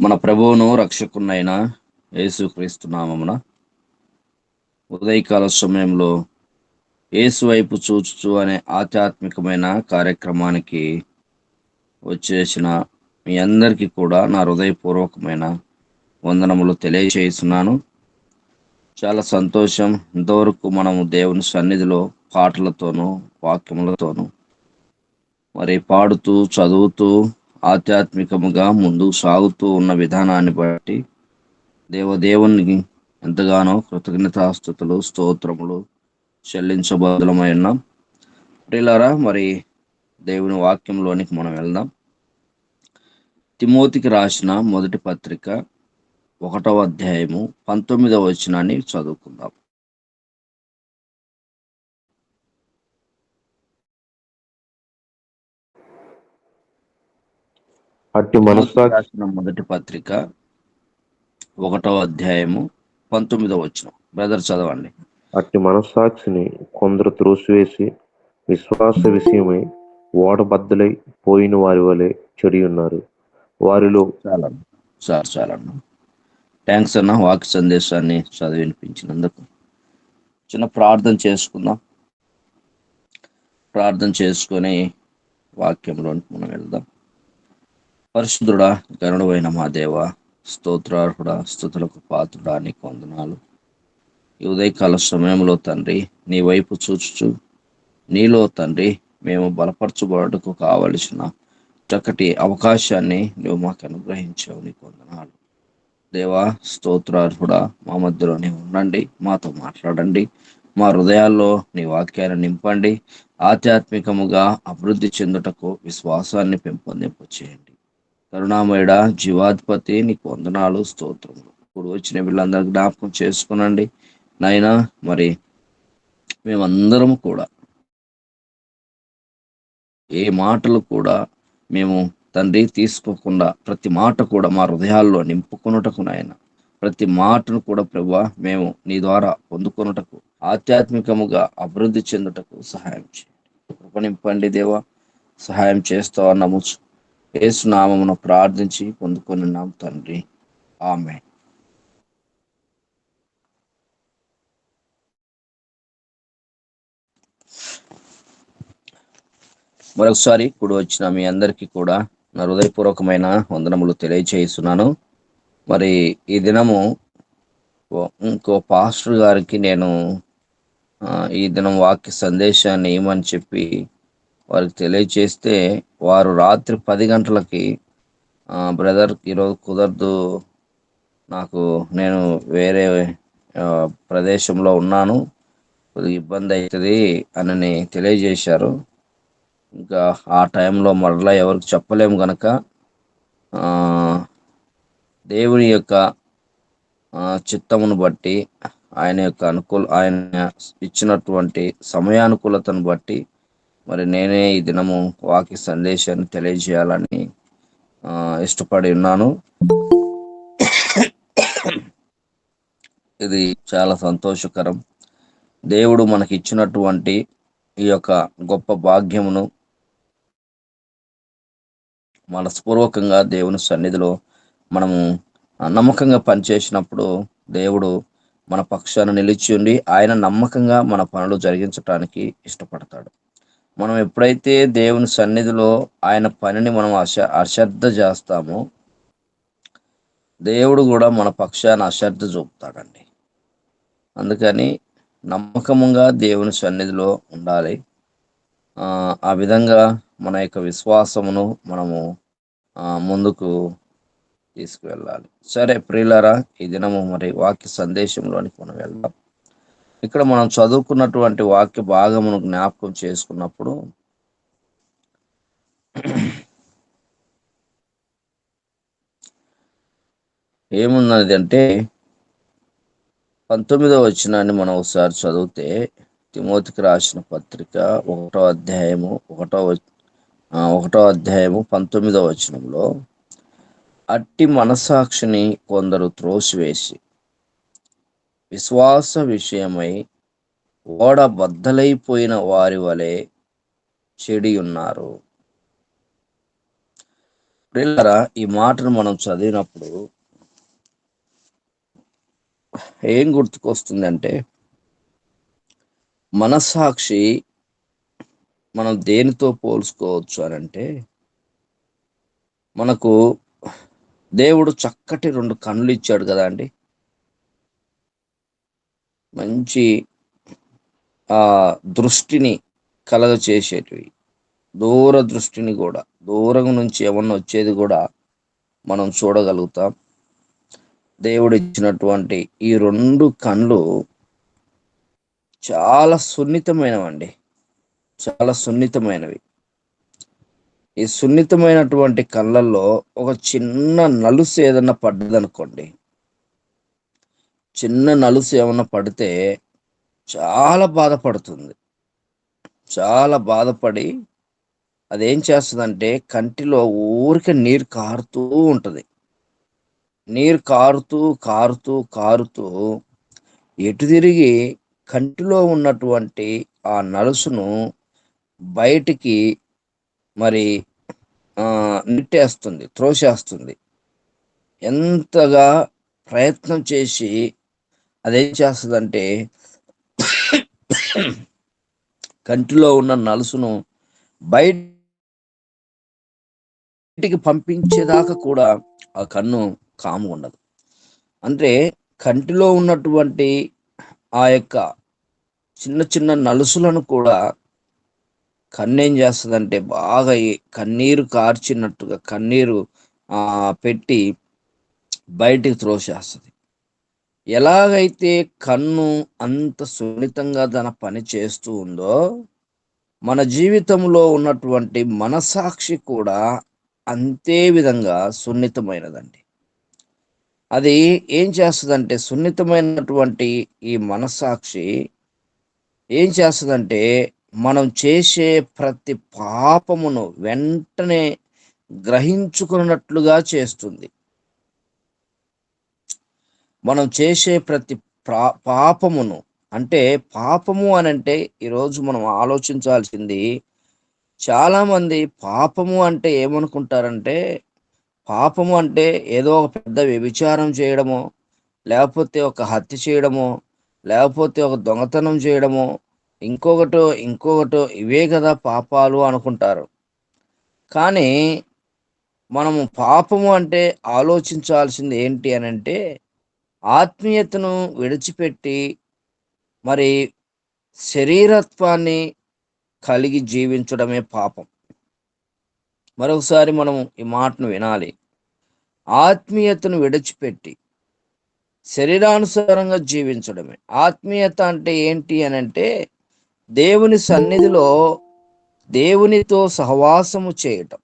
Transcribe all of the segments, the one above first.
మన ప్రభువును రక్షకునైన యేసుక్రీస్తు నామమున ఉదయకాల సమయంలో యేసు వైపు చూచుచు అనే ఆధ్యాత్మికమైన కార్యక్రమానికి వచ్చేసిన మీ అందరికీ కూడా నా హృదయపూర్వకమైన వందనములు తెలియజేస్తున్నాను. చాలా సంతోషం. ఇంతవరకు మనము దేవుని సన్నిధిలో పాటలతోనూ వాక్యములతోనూ మరి పాడుతూ చదువుతూ ఆధ్యాత్మికముగా ముందుకు సాగుతూ ఉన్న విధానాన్ని బట్టి దేవునికి ఎంతగానో కృతజ్ఞతాస్తుతులు స్తోత్రములు చెల్లించబదులమై ఉన్నాం. ప్రియులారా, మరి దేవుని వాక్యంలోనికి మనం వెళ్దాం. తిమోతికి రాసిన మొదటి పత్రిక 1వ అధ్యాయము 19వ వచనాన్ని చదువుకుందాం. తిమోతికి రాసిన మొదటి పత్రిక 1వ అధ్యాయము 19వ వచనం. బ్రదర్ చదవండి. అట్టి మనస్సాక్షిని కొందరు త్రోసివేసి విశ్వాస విషయమై ఓడబద్దలై పోయిన వారి వలె చెడి ఉన్నారు. వారిలో చాలా థ్యాంక్స్ అన్న వాక్య సందేశాన్ని చదివి వినిపించినందుకు. చిన్న ప్రార్థన చేసుకుందాం. ప్రార్థన చేసుకొని వాక్యంలోనికి మనం వెళ్దాం. పరిశుద్ధుడా, గరుడైన మా దేవ, స్తోత్రార్హుడా, స్తుతులకు పాత్రుడా, నీకు వందనాలు. ఈ ఉదయకాల సమయంలో తండ్రి నీ వైపు చూచుచు నీలో తండ్రి మేము బలపరచబడటకు కావలసిన చక్కటి అవకాశాన్ని నువ్వు మాకు అనుగ్రహించావు. నీకు వందనాలు దేవా. స్తోత్రార్హుడా, మా మధ్యలోనే ఉండండి, మాతో మాట్లాడండి, మా హృదయాల్లో నీ వాక్యాన్ని నింపండి. ఆధ్యాత్మికముగా అభివృద్ధి చెందుటకు విశ్వాసాన్ని పెంపొందింపు చేయండి. కరుణామయుడ, జీవాధిపతి, నీకు వందనాలు, స్తోత్రములు. ఇప్పుడు వచ్చిన వీళ్ళందరూ జ్ఞాపకం చేసుకునండి నాయనా. మరి మేమందరం కూడా ఏ మాటలు కూడా మేము తండ్రి తీసుకోకుండా ప్రతి మాట కూడా మా హృదయాల్లో నింపుకొనుటకు నాయన, ప్రతి మాటను కూడా ప్రభువా మేము నీ ద్వారా పొందుకొనుటకు ఆధ్యాత్మికముగా అభివృద్ధి చెందుటకు సహాయం చేయండి. కృప నింపండి దేవా. సహాయం చేస్తావు నమ్ముచు యేసు నామమున ప్రార్థించి పొందుకొనున్నాం తండ్రి, ఆమేన్. మరొకసారి కూడి వచ్చిన మీ అందరికీ కూడా నా హృదయపూర్వకమైన వందనములు తెలియజేస్తున్నాను. మరి ఈ దినము ఇంకో పాస్టర్ గారికి నేను ఈ దినం వాక్య సందేశాన్ని ఏమని చెప్పి వారికి తెలియజేస్తే వారు రాత్రి 10 గంటలకి బ్రదర్ ఈరోజు కుదరదు, నేను వేరే ప్రదేశంలో ఉన్నాను, కొద్దిగా ఇబ్బంది అవుతుంది అని తెలియజేశారు. ఇంకా ఆ టైంలో మరలా ఎవరికి చెప్పలేము గనక దేవుని యొక్క చిత్తమును బట్టి ఆయన ఇచ్చినటువంటి సమయానుకూలతను బట్టి మరి నేనే ఈ దినము వాక్య సందేశాన్ని తెలియజేయాలని ఇష్టపడి ఉన్నాను. ఇది చాలా సంతోషకరం. దేవుడు మనకి ఇచ్చినటువంటి ఈ యొక్క గొప్ప భాగ్యమును మనస్పూర్వకంగా దేవుని సన్నిధిలో మనము నమ్మకంగా పనిచేసినప్పుడు దేవుడు మన పక్షాన నిలిచి ఉండి ఆయన నమ్మకంగా మన పనులు జరిగించటానికి ఇష్టపడతాడు. మనం ఎప్పుడైతే దేవుని సన్నిధిలో ఆయన పనిని మనం అశ్రద్ధ చేస్తామో దేవుడు కూడా మన పక్షాన అశ్రద్ధ చూపుతాడండి. అందుకని నమ్మకముగా దేవుని సన్నిధిలో ఉండాలి. ఆ విధంగా మన యొక్క విశ్వాసమును మనము ముందుకు తీసుకువెళ్ళాలి. సరే ప్రియులారా, ఈ దినము మరి వాక్య సందేశంలోనికి మనం వెళ్దాం. ఇక్కడ మనం చదువుకున్నటువంటి వాక్య భాగమును జ్ఞాపకం చేసుకున్నప్పుడు ఏమున్నది అంటే 19వ వచనాన్ని మనం ఒకసారి చదివితే, తిమోతికి రాసిన పత్రిక 1వ అధ్యాయము 19వ వచనంలో, అట్టి మనస్సాక్షిని కొందరు త్రోసివేసి విశ్వాస విషయమై ఓడ బద్దలైపోయిన వారి వలె చెడి ఉన్నారు. ప్రియులారా, ఈ మాటను మనం చదివినప్పుడు ఏం గుర్తుకొస్తుందంటే, మనస్సాక్షి మనం దేనితో పోల్చుకోవచ్చు అనంటే, మనకు దేవుడు చక్కటి 2 కళ్ళు ఇచ్చాడు కదా అండి. మంచి దృష్టిని కలగచేసేటివి. దూర దృష్టిని గూడా, దూరం నుంచి ఏమన్నా వచ్చేది గూడా మనం చూడగలుగుతాం. దేవుడిచ్చినటువంటి ఈ 2 కళ్ళు చాలా సున్నితమైనవండి. చాలా సున్నితమైనవి. ఈ సున్నితమైనటువంటి కళ్ళల్లో ఒక చిన్న నలుసు ఏదన్నా పడ్డదనుకోండి, చిన్న నలుసు ఏమన్నా పడితే చాలా బాధపడుతుంది. చాలా బాధపడి అదేం చేస్తదంటే కంటిలో ఊరికే నీరు కారుతూ ఉంటది. నీరు కారుతూ, కారుతూ, కారుతూ ఎటు తిరిగి కంటిలో ఉన్నటువంటి ఆ నలుసును బయటికి మరి నెట్టేస్తుంది, త్రోసేస్తుంది. ఎంతగా ప్రయత్నం చేసి అదేం చేస్తదంటే కంటిలో ఉన్న నలుసును బయటికి పంపించేదాకా కూడా ఆ కన్ను కాముగుండదు. అంటే కంటిలో ఉన్నటువంటి ఆ యొక్క చిన్న చిన్న నలుసులను కూడా కన్నేం చేస్తదంటే బాగా కన్నీరు కార్చినట్టుగా కన్నీరు పెట్టి బయటికి త్రోసేస్తది. ఎలాగైతే కన్ను అంత సున్నితంగా తన పని చేస్తూ ఉందో, మన జీవితంలో ఉన్నటువంటి మనస్సాక్షి కూడా అంతే విధంగా సున్నితమైనదండి. అది ఏం చేస్తదంటే సున్నితమైనటువంటి ఈ మనస్సాక్షి ఏం చేస్తదంటే మనం చేసే ప్రతి పాపమును వెంటనే గ్రహించుకున్నట్లుగా చేస్తుంది. మనం చేసే ప్రతి పాపమును అంటే పాపము అనంటే ఈరోజు మనం ఆలోచించాల్సింది, చాలామంది పాపము అంటే ఏమనుకుంటారంటే, పాపము అంటే ఏదో ఒక పెద్ద వ్యభిచారం చేయడమో, లేకపోతే ఒక హత్య చేయడమో, లేకపోతే ఒక దొంగతనం చేయడమో, ఇంకొకటో ఇవే కదా పాపాలు అనుకుంటారు. కానీ మనము పాపము అంటే ఆలోచించాల్సింది ఏంటి అనంటే, ఆత్మీయతను విడిచిపెట్టి మరి శరీరత్వాన్ని కలిగి జీవించడమే పాపం. మరొకసారి మనం ఈ మాటను వినాలి. ఆత్మీయతను విడిచిపెట్టి శరీరానుసారంగా జీవించడమే. ఆత్మీయత అంటే ఏంటి అనంటే, దేవుని సన్నిధిలో దేవునితో సహవాసము చేయటం.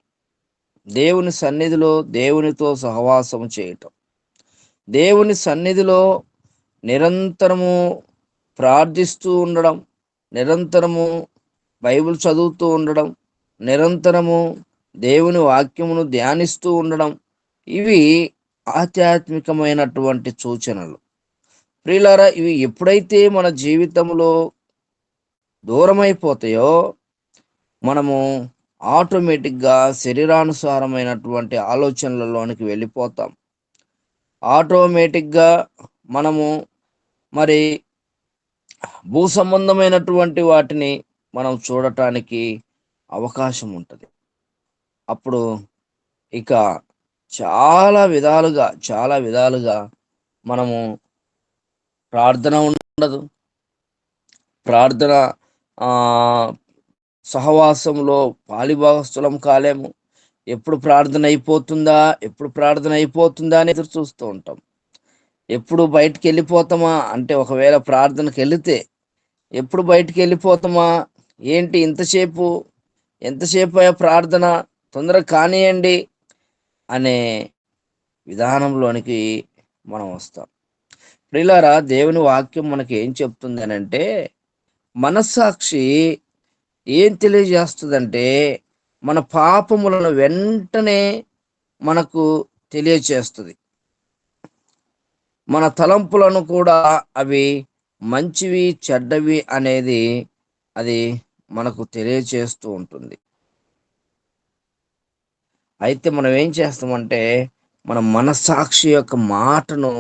దేవుని సన్నిధిలో దేవునితో సహవాసము చేయటం. దేవుని సన్నిధిలో నిరంతరము ప్రార్థిస్తూ ఉండడం, నిరంతరము బైబిల్ చదువుతూ ఉండడం, నిరంతరము దేవుని వాక్యమును ధ్యానిస్తూ ఉండడం, ఇవి ఆధ్యాత్మికమైనటువంటి సూచనలు. ప్రియులారా, ఇవి ఎప్పుడైతే మన జీవితంలో దూరమైపోతాయో, మనము ఆటోమేటిక్‌గా శరీరానుసారమైనటువంటి ఆలోచనలలోనికి వెళ్ళిపోతాం. ఆటోమేటిక్‌గా మనము మరి భూ సంబంధమైనటువంటి వాటిని మనం చూడటానికి అవకాశం ఉంటది. అప్పుడు ఇక చాలా విధాలుగా మనము ప్రార్థన ఉండదు. ప్రార్థన ఆహ్, సహవాసంలో పాలిభాగస్థులం కాలేము. ఎప్పుడు ప్రార్థన అయిపోతుందా అని ఎదురు చూస్తూ ఉంటాం. ఎప్పుడు బయటికెళ్ళిపోతామా అంటే, ఒకవేళ ప్రార్థనకెళితే ఎప్పుడు బయటికెళ్ళిపోతామా? ఏంటి ఎంతసేపయ్యా ప్రార్థన? తొందరగా కానియండి అనే విధానంలోనికి మనం వస్తాం. ప్రియులారా, దేవుని వాక్యం మనకి ఏం చెప్తుంది అనంటే, మనస్సాక్షి ఏం తెలియజేస్తదంటే, మన పాపములను వెంటనే మనకు తెలియచేస్తది. మన తలంపులను కూడా అవి మంచివి, చెడ్డవి అనేది అది మనకు తెలియచేస్తూ ఉంటుంది. అయితే మనం ఏం చేస్తామంటే మన మనస్సాక్షి యొక్క మాటను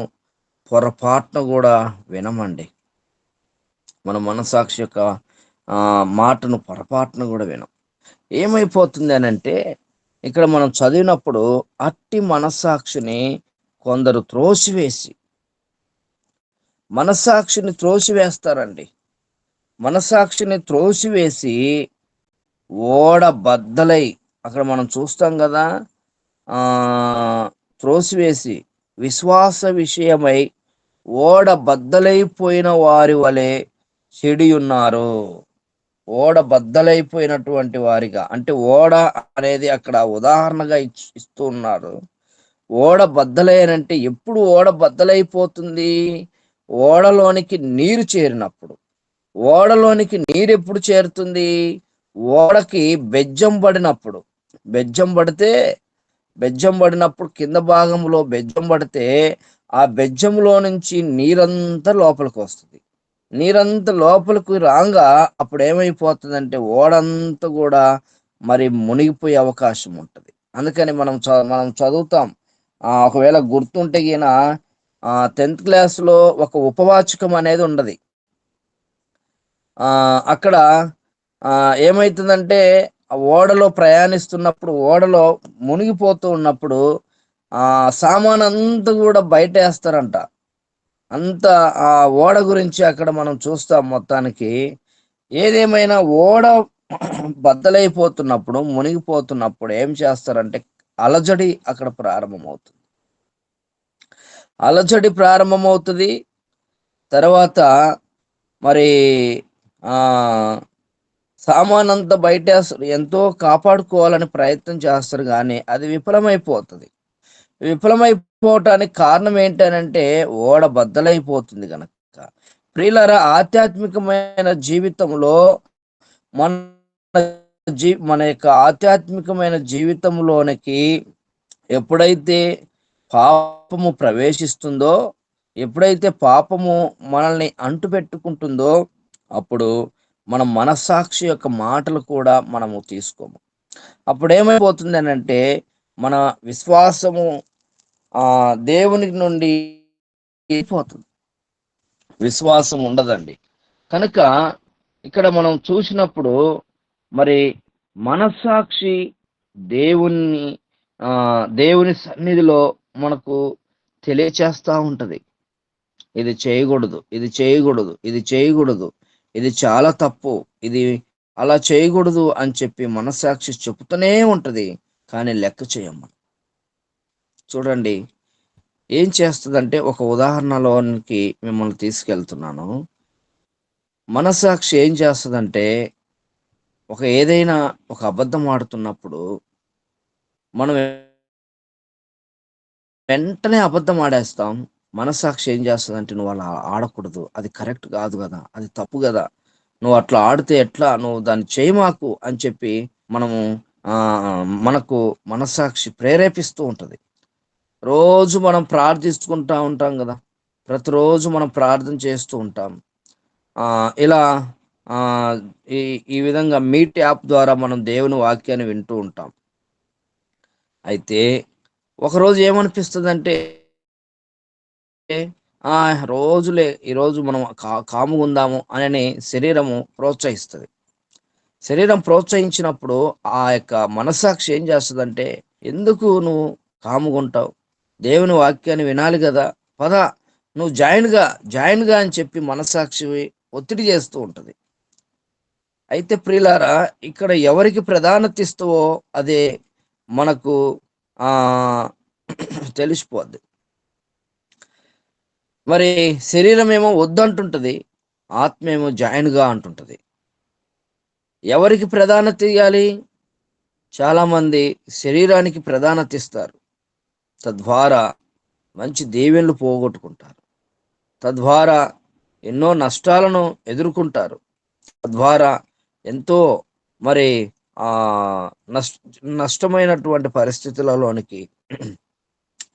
పొరపాటున కూడా వినమండి. మన మనస్సాక్షి యొక్క మాటను పొరపాటున కూడా వినం. ఏమైపోతుంది అనంటే ఇక్కడ మనం చదివినప్పుడు అట్టి మనస్సాక్షిని కొందరు మనస్సాక్షిని త్రోసివేస్తారండి. మనస్సాక్షిని త్రోసివేసి ఓడ బద్దలై, అక్కడ మనం చూస్తాం కదా, ఆ త్రోసివేసి విశ్వాస విషయమై ఓడ బద్దలైపోయిన వారి వలె చెడి ఉన్నారు. ఓడ బద్దలైపోయినటువంటి వారిగా, అంటే ఓడ అనేది అక్కడ ఉదాహరణగా ఇస్తూ ఉన్నారు. ఓడ బద్దలైనంటే ఎప్పుడు ఓడ బద్దలైపోతుంది? ఓడలోనికి నీరు చేరినప్పుడు. ఓడలోనికి నీరు ఎప్పుడు చేరుతుంది? ఓడకి బెజ్జం పడినప్పుడు. బెజ్జం పడినప్పుడు కింద భాగంలో బెజ్జం పడితే ఆ బెజ్జంలో నుంచి నీరంతా లోపలికి వస్తుంది. నీరంతా లోపలికి రాగా అప్పుడు ఏమైపోతుందంటే ఓడంతా కూడా మరి మునిగిపోయే అవకాశం ఉంటుంది. అందుకని మనం చదువుతాం. ఒకవేళ గుర్తుంటే గిన 10th క్లాస్లో ఒక ఉపవాచకం అనేది ఉండదు. అక్కడ ఏమైతుందంటే ఆ ఓడలో ప్రయాణిస్తున్నప్పుడు, ఓడలో మునిగిపోతూ ఉన్నప్పుడు సామాన్ అంతా కూడా బయటేస్తారంట. అంత ఆ ఓడ గురించి అక్కడ మనం చూస్తాం. మొత్తానికి ఏదేమైనా ఓడ బద్దలైపోతున్నప్పుడు, మునిగిపోతున్నప్పుడు ఏం చేస్తారంటే అలజడి అక్కడ ప్రారంభమవుతుంది. తర్వాత మరి ఆ సామానంతా బయటేస్తారు. ఎంతో కాపాడుకోవాలని ప్రయత్నం చేస్తారు, కానీ అది విఫలమైపోవటానికి కారణం ఏంటనంటే ఓడ బద్దలైపోతుంది గనక. ప్రియులారా, ఆధ్యాత్మికమైన జీవితంలో మన మన యొక్క ఆధ్యాత్మికమైన జీవితంలోనికి ఎప్పుడైతే పాపము ప్రవేశిస్తుందో, ఎప్పుడైతే పాపము మనల్ని అంటుపెట్టుకుంటుందో, అప్పుడు మన మనస్సాక్షి యొక్క మాటలు కూడా మనము తీసుకోము. అప్పుడు ఏమైపోతుంది అనంటే మన విశ్వాసము దేవుని నుండి పోతుంది, విశ్వాసం ఉండదండి. కనుక ఇక్కడ మనం చూసినప్పుడు మరి మనస్సాక్షి దేవుని సన్నిధిలో మనకు తెలియచేస్తూ ఉంటది. ఇది చేయకూడదు, ఇది చేయకూడదు, ఇది చేయకూడదు, ఇది చాలా తప్పు, ఇది అలా చేయకూడదు అని చెప్పి మనస్సాక్షి చెబుతూనే ఉంటది. కానీ లెక్క చేయమ్మ. చూడండి ఏం చేస్తుందంటే, ఒక ఉదాహరణలోనికి మిమ్మల్ని తీసుకెళ్తున్నాను. మనస్సాక్షి ఏం చేస్తుందంటే, ఏదైనా ఒక అబద్ధం ఆడుతున్నప్పుడు మనం వెంటనే అబద్ధం ఆడేస్తాం. మనస్సాక్షి ఏం చేస్తుందంటే, నువ్వు అలా ఆడకూడదు, అది కరెక్ట్ కాదు కదా, అది తప్పు కదా, నువ్వు అట్లా ఆడితే ఎట్లా, నువ్వు దాన్ని చేయమాకు అని చెప్పి మనకు మనస్సాక్షి ప్రేరేపిస్తూ ఉంటది. రోజు మనం ప్రార్థించుకుంటా ఉంటాం కదా, ప్రతిరోజు మనం ప్రార్థన చేస్తూ ఉంటాం. ఇలా ఈ విధంగా మీట్ యాప్ ద్వారా మనం దేవుని వాక్యాన్ని వింటూ ఉంటాం. అయితే ఒకరోజు ఏమనిపిస్తుందంటే, రోజులే ఈరోజు మనం కాముగుందాము అని శరీరము ప్రోత్సహిస్తుంది. శరీరం ప్రోత్సహించినప్పుడు ఆ యొక్క మనస్సాక్షి ఏం చేస్తుందంటే, ఎందుకు నువ్వు కాముగుంటావు, దేవుని వాక్యాన్ని వినాలి కదా, పద నువ్వు జాయిన్గా అని చెప్పి మనస్సాక్షి ఒత్తిడి చేస్తూ ఉంటది. అయితే ప్రియులారా, ఇక్కడ ఎవరికి ప్రాధాన్యత ఇస్తావో అదే మనకు తెలిసిపోద్ది. మరి శరీరం ఏమో వద్దంటుంటది, ఆత్మ ఏమో జాయిన్గా అంటుంటది. ఎవరికి ప్రాధాన్యత ఇవ్వాలి? చాలామంది శరీరానికి ప్రాధాన్యత ఇస్తారు, తద్వారా మంచి దీవెనలు పోగొట్టుకుంటారు, తద్వారా ఎన్నో నష్టాలను ఎదుర్కొంటారు, తద్వారా ఎంతో మరి నష్టమైనటువంటి పరిస్థితులలోనికి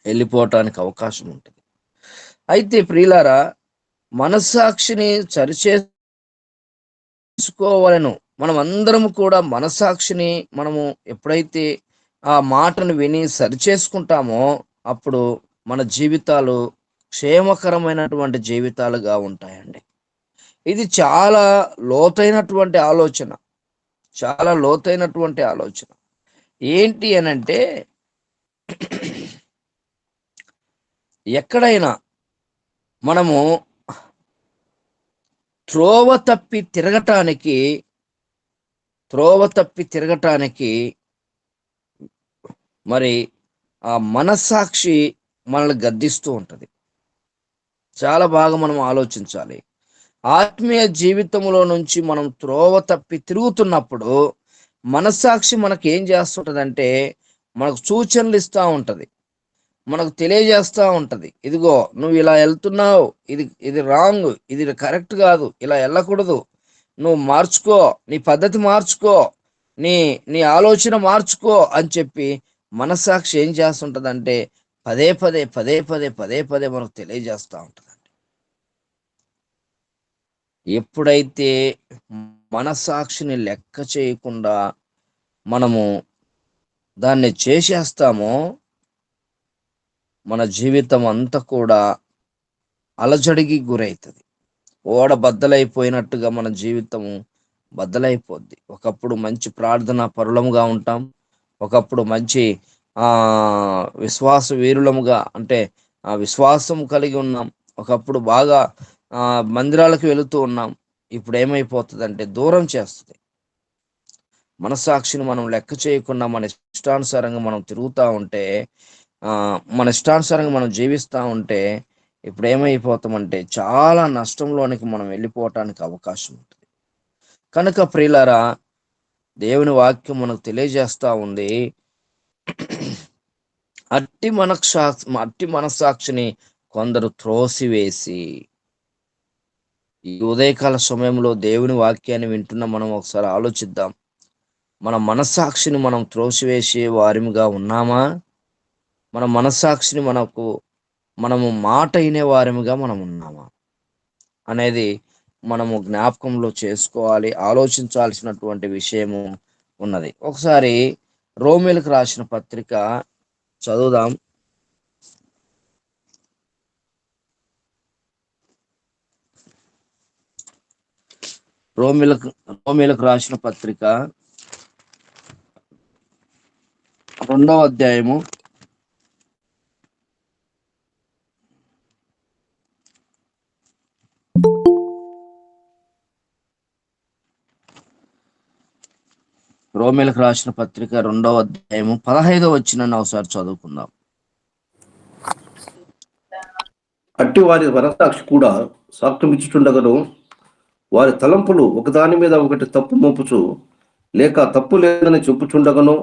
వెళ్ళిపోవటానికి అవకాశం ఉంటుంది. అయితే ప్రియులారా, మనస్సాక్షిని సరిచేసుకోవాలను. మనం అందరం కూడా మనస్సాక్షిని మనము ఎప్పుడైతే ఆ మాటను విని సరిచేసుకుంటామో అప్పుడు మన జీవితాలు క్షేమకరమైనటువంటి జీవితాలుగా ఉంటాయండి. ఇది చాలా లోతైనటువంటి ఆలోచన. చాలా లోతైనటువంటి ఆలోచన. ఏంటి అనంటే ఎక్కడైనా మనము త్రోవ తప్పి తిరగటానికి త్రోవ తప్పి తిరగటానికి మరి ఆ మనస్సాక్షి మనల్ని గద్దిస్తూ ఉంటది. చాలా బాగా మనం ఆలోచించాలి. ఆత్మీయ జీవితంలో నుంచి మనం త్రోవ తప్పి తిరుగుతున్నప్పుడు మనస్సాక్షి మనకేం చేస్తుంటదంటే మనకు సూచనలు ఇస్తా ఉంటది. మనకు తెలియజేస్తా ఉంటది. ఇదిగో నువ్వు ఇలా వెళ్తున్నావు, ఇది ఇది రాంగ్, ఇది కరెక్ట్ కాదు, ఇలా వెళ్ళకూడదు, నువ్వు మార్చుకో, నీ పద్ధతి మార్చుకో, నీ నీ ఆలోచన మార్చుకో అని చెప్పి మనస్సాక్షి ఏం చేస్తుంటదంటే పదే పదే పదే పదే పదే పదే మనకు తెలియజేస్తా ఉంటదండి. ఎప్పుడైతే మనస్సాక్షిని లెక్క చేయకుండా మనము దాన్ని చేసేస్తామో మన జీవితం అంతా కూడా అలజడికి గురైతది. ఓడ బద్దలైపోయినట్టుగా మన జీవితము బద్దలైపోద్ది. ఒకప్పుడు మంచి ప్రార్థనా పరులముగా ఉంటాం. ఒకప్పుడు మంచి విశ్వాస వీరులముగా అంటే విశ్వాసం కలిగి ఉన్నాం. ఒకప్పుడు బాగా మందిరాలకు వెళుతూ ఉన్నాం. ఇప్పుడు ఏమైపోతుందంటే దూరం చేస్తుంది. మనస్సాక్షిని మనం లెక్క చేయకుండా మన ఇష్టానుసారంగా మనం తిరుగుతా ఉంటే మన ఇష్టానుసారంగా మనం జీవిస్తూ ఉంటే ఇప్పుడు ఏమైపోతామంటే చాలా నష్టంలోనికి మనం వెళ్ళిపోవటానికి అవకాశం ఉంటుంది. కనుక ప్రియులారా, దేవుని వాక్యం మనకు తెలియజేస్తా ఉంది, అట్టి మనస్సాక్షిని కొందరు త్రోసివేసి. ఈ ఉదయకాల సమయంలో దేవుని వాక్యాన్ని వింటున్న మనం ఒకసారి ఆలోచిద్దాం. మన మనస్సాక్షిని మనం త్రోసివేసే వారిగా ఉన్నామా? మన మనస్సాక్షిని మనము మాట అయినే వారిగా మనం ఉన్నామా అనేది మనము జ్ఞాపకంలో చేసుకోవాలి, ఆలోచించాల్సినటువంటి విషయము ఉన్నది. ఒకసారి రోమీలకు రాసిన పత్రిక చదువుదాం. రోమీలకు రాసిన పత్రిక 2వ అధ్యాయము 15వ వచనాన్ని ఒకసారి చదువుకుందాం. అట్టి వారి మనస్సాక్షి కూడా సాక్ష్యమిచ్చుచుండగను, వారి తలంపులు ఒకదాని మీద ఒకటి తప్పు మోపుచు లేక తప్పు లేదని చెప్పుచుండగను,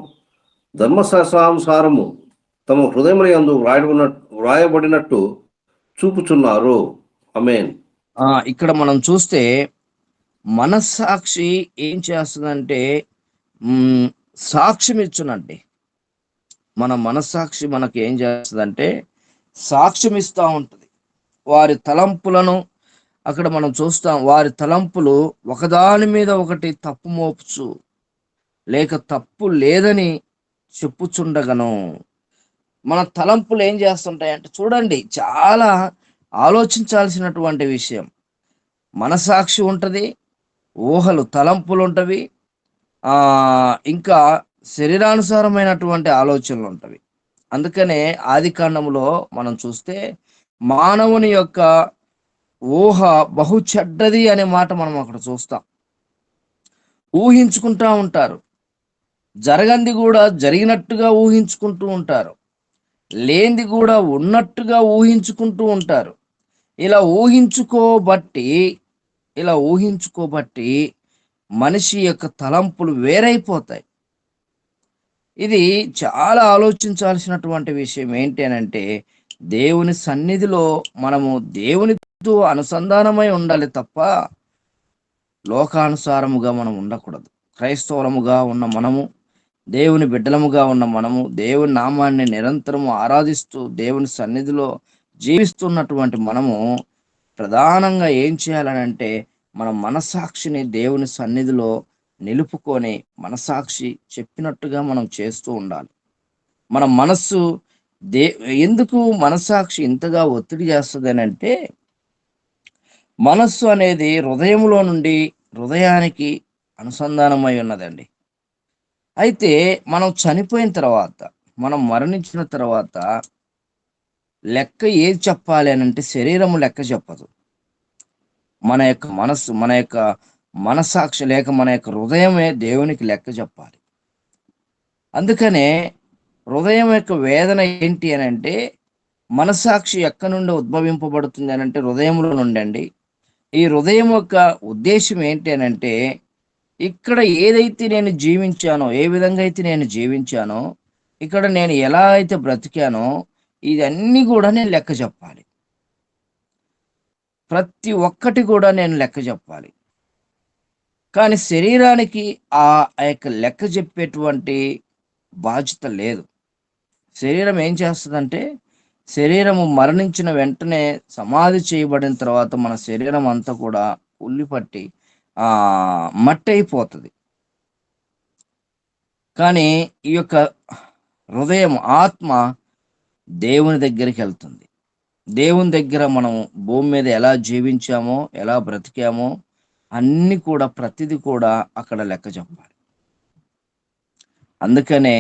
ధర్మశాస్త్రానుసారము తమ హృదయములందు వ్రాయబడినట్టు చూపుచున్నారు. ఆమేన్. ఇక్కడ మనం చూస్తే మనస్సాక్షి ఏం చేస్తుందంటే సాక్ష్యం ఇచ్చునండి. మన మనస్సాక్షి మనకి ఏం చేస్తుందంటే సాక్ష్యం ఇస్తూ ఉంటుంది. వారి తలంపులను అక్కడ మనం చూస్తాం. వారి తలంపులు ఒకదాని మీద ఒకటి తప్పు మోపుచు లేక తప్పు లేదని చెప్పుచుండగను. మన తలంపులు ఏం చేస్తుంటాయంటే చూడండి, చాలా ఆలోచించాల్సినటువంటి విషయం. మనసాక్షి ఉంటది, ఊహలు తలంపులు ఉంటవి, ఇంకా శరీరానుసారమైనటువంటి ఆలోచనలు ఉంటవి. అందుకనే ఆది కాండములో మనం చూస్తే మానవుని యొక్క ఊహ బహు చెడ్డది అనే మాట మనం అక్కడ చూస్తాం. ఊహించుకుంటా ఉంటారు, జరగంది కూడా జరిగినట్టుగా ఊహించుకుంటూ ఉంటారు, లేనిది కూడా ఉన్నట్టుగా ఊహించుకుంటూ ఉంటారు. ఇలా ఊహించుకోబట్టి మనిషి యొక్క తలంపులు వేరైపోతాయి. ఇది చాలా ఆలోచించాల్సినటువంటి విషయం. ఏంటి అనంటే దేవుని సన్నిధిలో మనము దేవునితో అనుసంధానమై ఉండాలి తప్ప లోకానుసారముగా మనం ఉండకూడదు. క్రైస్తవులముగా ఉన్న మనము, దేవుని బిడ్డలముగా ఉన్న మనము, దేవుని నామాన్ని నిరంతరము ఆరాధిస్తూ దేవుని సన్నిధిలో జీవిస్తున్నటువంటి మనము ప్రధానంగా ఏం చేయాలనంటే మన మనస్సాక్షిని దేవుని సన్నిధిలో నిలుపుకొని మనస్సాక్షి చెప్పినట్టుగా మనం చేస్తూ ఉండాలి. మన మనస్సు దే ఎందుకు మనస్సాక్షి ఇంతగా ఒత్తిడి చేస్తుంది అని అంటే, మనస్సు అనేది హృదయంలో నుండి హృదయానికి అనుసంధానమై ఉన్నదండి. అయితే మనం చనిపోయిన తర్వాత, మనం మరణించిన తర్వాత లెక్క ఏది చెప్పాలి అని అంటే శరీరము లెక్క చెప్పదు. మన యొక్క మనస్సు, మన యొక్క మనస్సాక్షి లేక మన యొక్క హృదయమే దేవునికి లెక్క చెప్పాలి. అందుకనే హృదయం యొక్క వేదన ఏంటి అని అంటే, మనస్సాక్షి ఎక్కడి నుండి ఉద్భవింపబడుతుంది అని అంటే హృదయంలో నుండండి. ఈ హృదయం యొక్క ఉద్దేశ్యం ఏంటి అని అంటే, ఇక్కడ ఏదైతే నేను జీవించానో, ఏ విధంగా అయితే నేను జీవించానో, ఇక్కడ నేను ఎలా అయితే బ్రతికానో, ఇదన్నీ కూడా నేను లెక్క చెప్పాలి. ప్రతి ఒక్కటి కూడా నేను లెక్క చెప్పాలి. కానీ శరీరానికి ఆ యొక్క లెక్క చెప్పేటువంటి బాధ్యత లేదు. శరీరం ఏం చేస్తదంటే, శరీరము మరణించిన వెంటనే సమాధి చేయబడిన తర్వాత మన శరీరం అంతా కూడా ఉల్లిపట్టి మట్టి అయిపోతది. కానీ ఈ యొక్క హృదయం, ఆత్మ దేవుని దగ్గరికెళ్తుంది. దేవుని దగ్గర మనం భూమి మీద ఎలా జీవించామో, ఎలా బ్రతికామో అన్నీ కూడా ప్రతిది కూడా అక్కడ లెక్క చెప్పాలి. అందుకనే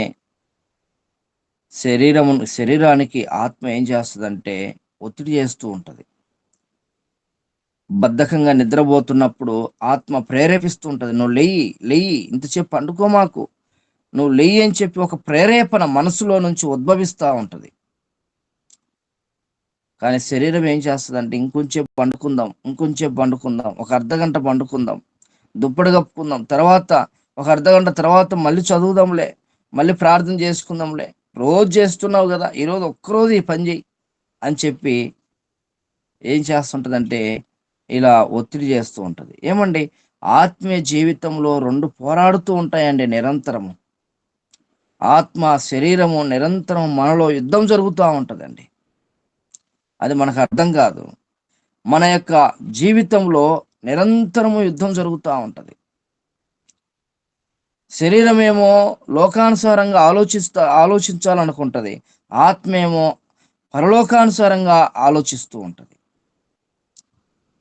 శరీరానికి ఆత్మ ఏం చేస్తదంటే ఒత్తిడి చేస్తూ ఉంటది. బద్ధకంగా నిద్రపోతున్నప్పుడు ఆత్మ ప్రేరేపిస్తూ ఉంటది. "నువ్వు లెయ్యి, లెయ్యి, ఇంతసేపు పండుకో మాకు. నువ్వు లెయ్యి" అని చెప్పి ఒక ప్రేరేపణ మనసులో నుంచి ఉద్భవిస్తా ఉంటది. కానీ శరీరం ఏం చేస్తదంటే, ఇంకొంచేపు పండుకుందాం, ఇంకొంచేపు పండుకుందాం, ఒక అర్ధగంట పండుకుందాం, దుప్పటి కప్పుకుందాం, తర్వాత ఒక అర్ధగంట తర్వాత మళ్ళీ చదువుదాంలే, మళ్ళీ ప్రార్థన చేసుకుందాంలే, రోజు చేస్తున్నావు కదా, ఈరోజు ఒక్కరోజు ఈ పని చెయ్యి అని చెప్పి ఏం చేస్తుంటదంటే ఇలా ఒత్తిడి చేస్తూ ఉంటది. ఏమండి, ఆత్మీయ జీవితంలో 2 పోరాడుతూ ఉంటాయండి నిరంతరము. ఆత్మ, శరీరము నిరంతరం మనలో యుద్ధం జరుగుతా ఉంటదండి. అది మనకు అర్థం కాదు. మన యొక్క జీవితంలో నిరంతరము యుద్ధం జరుగుతా ఉంటది. శరీరమేమో లోకానుసారంగా ఆలోచించాలనుకుంటది. ఆత్మేమో పరలోకానుసారంగా ఆలోచిస్తూ ఉంటది.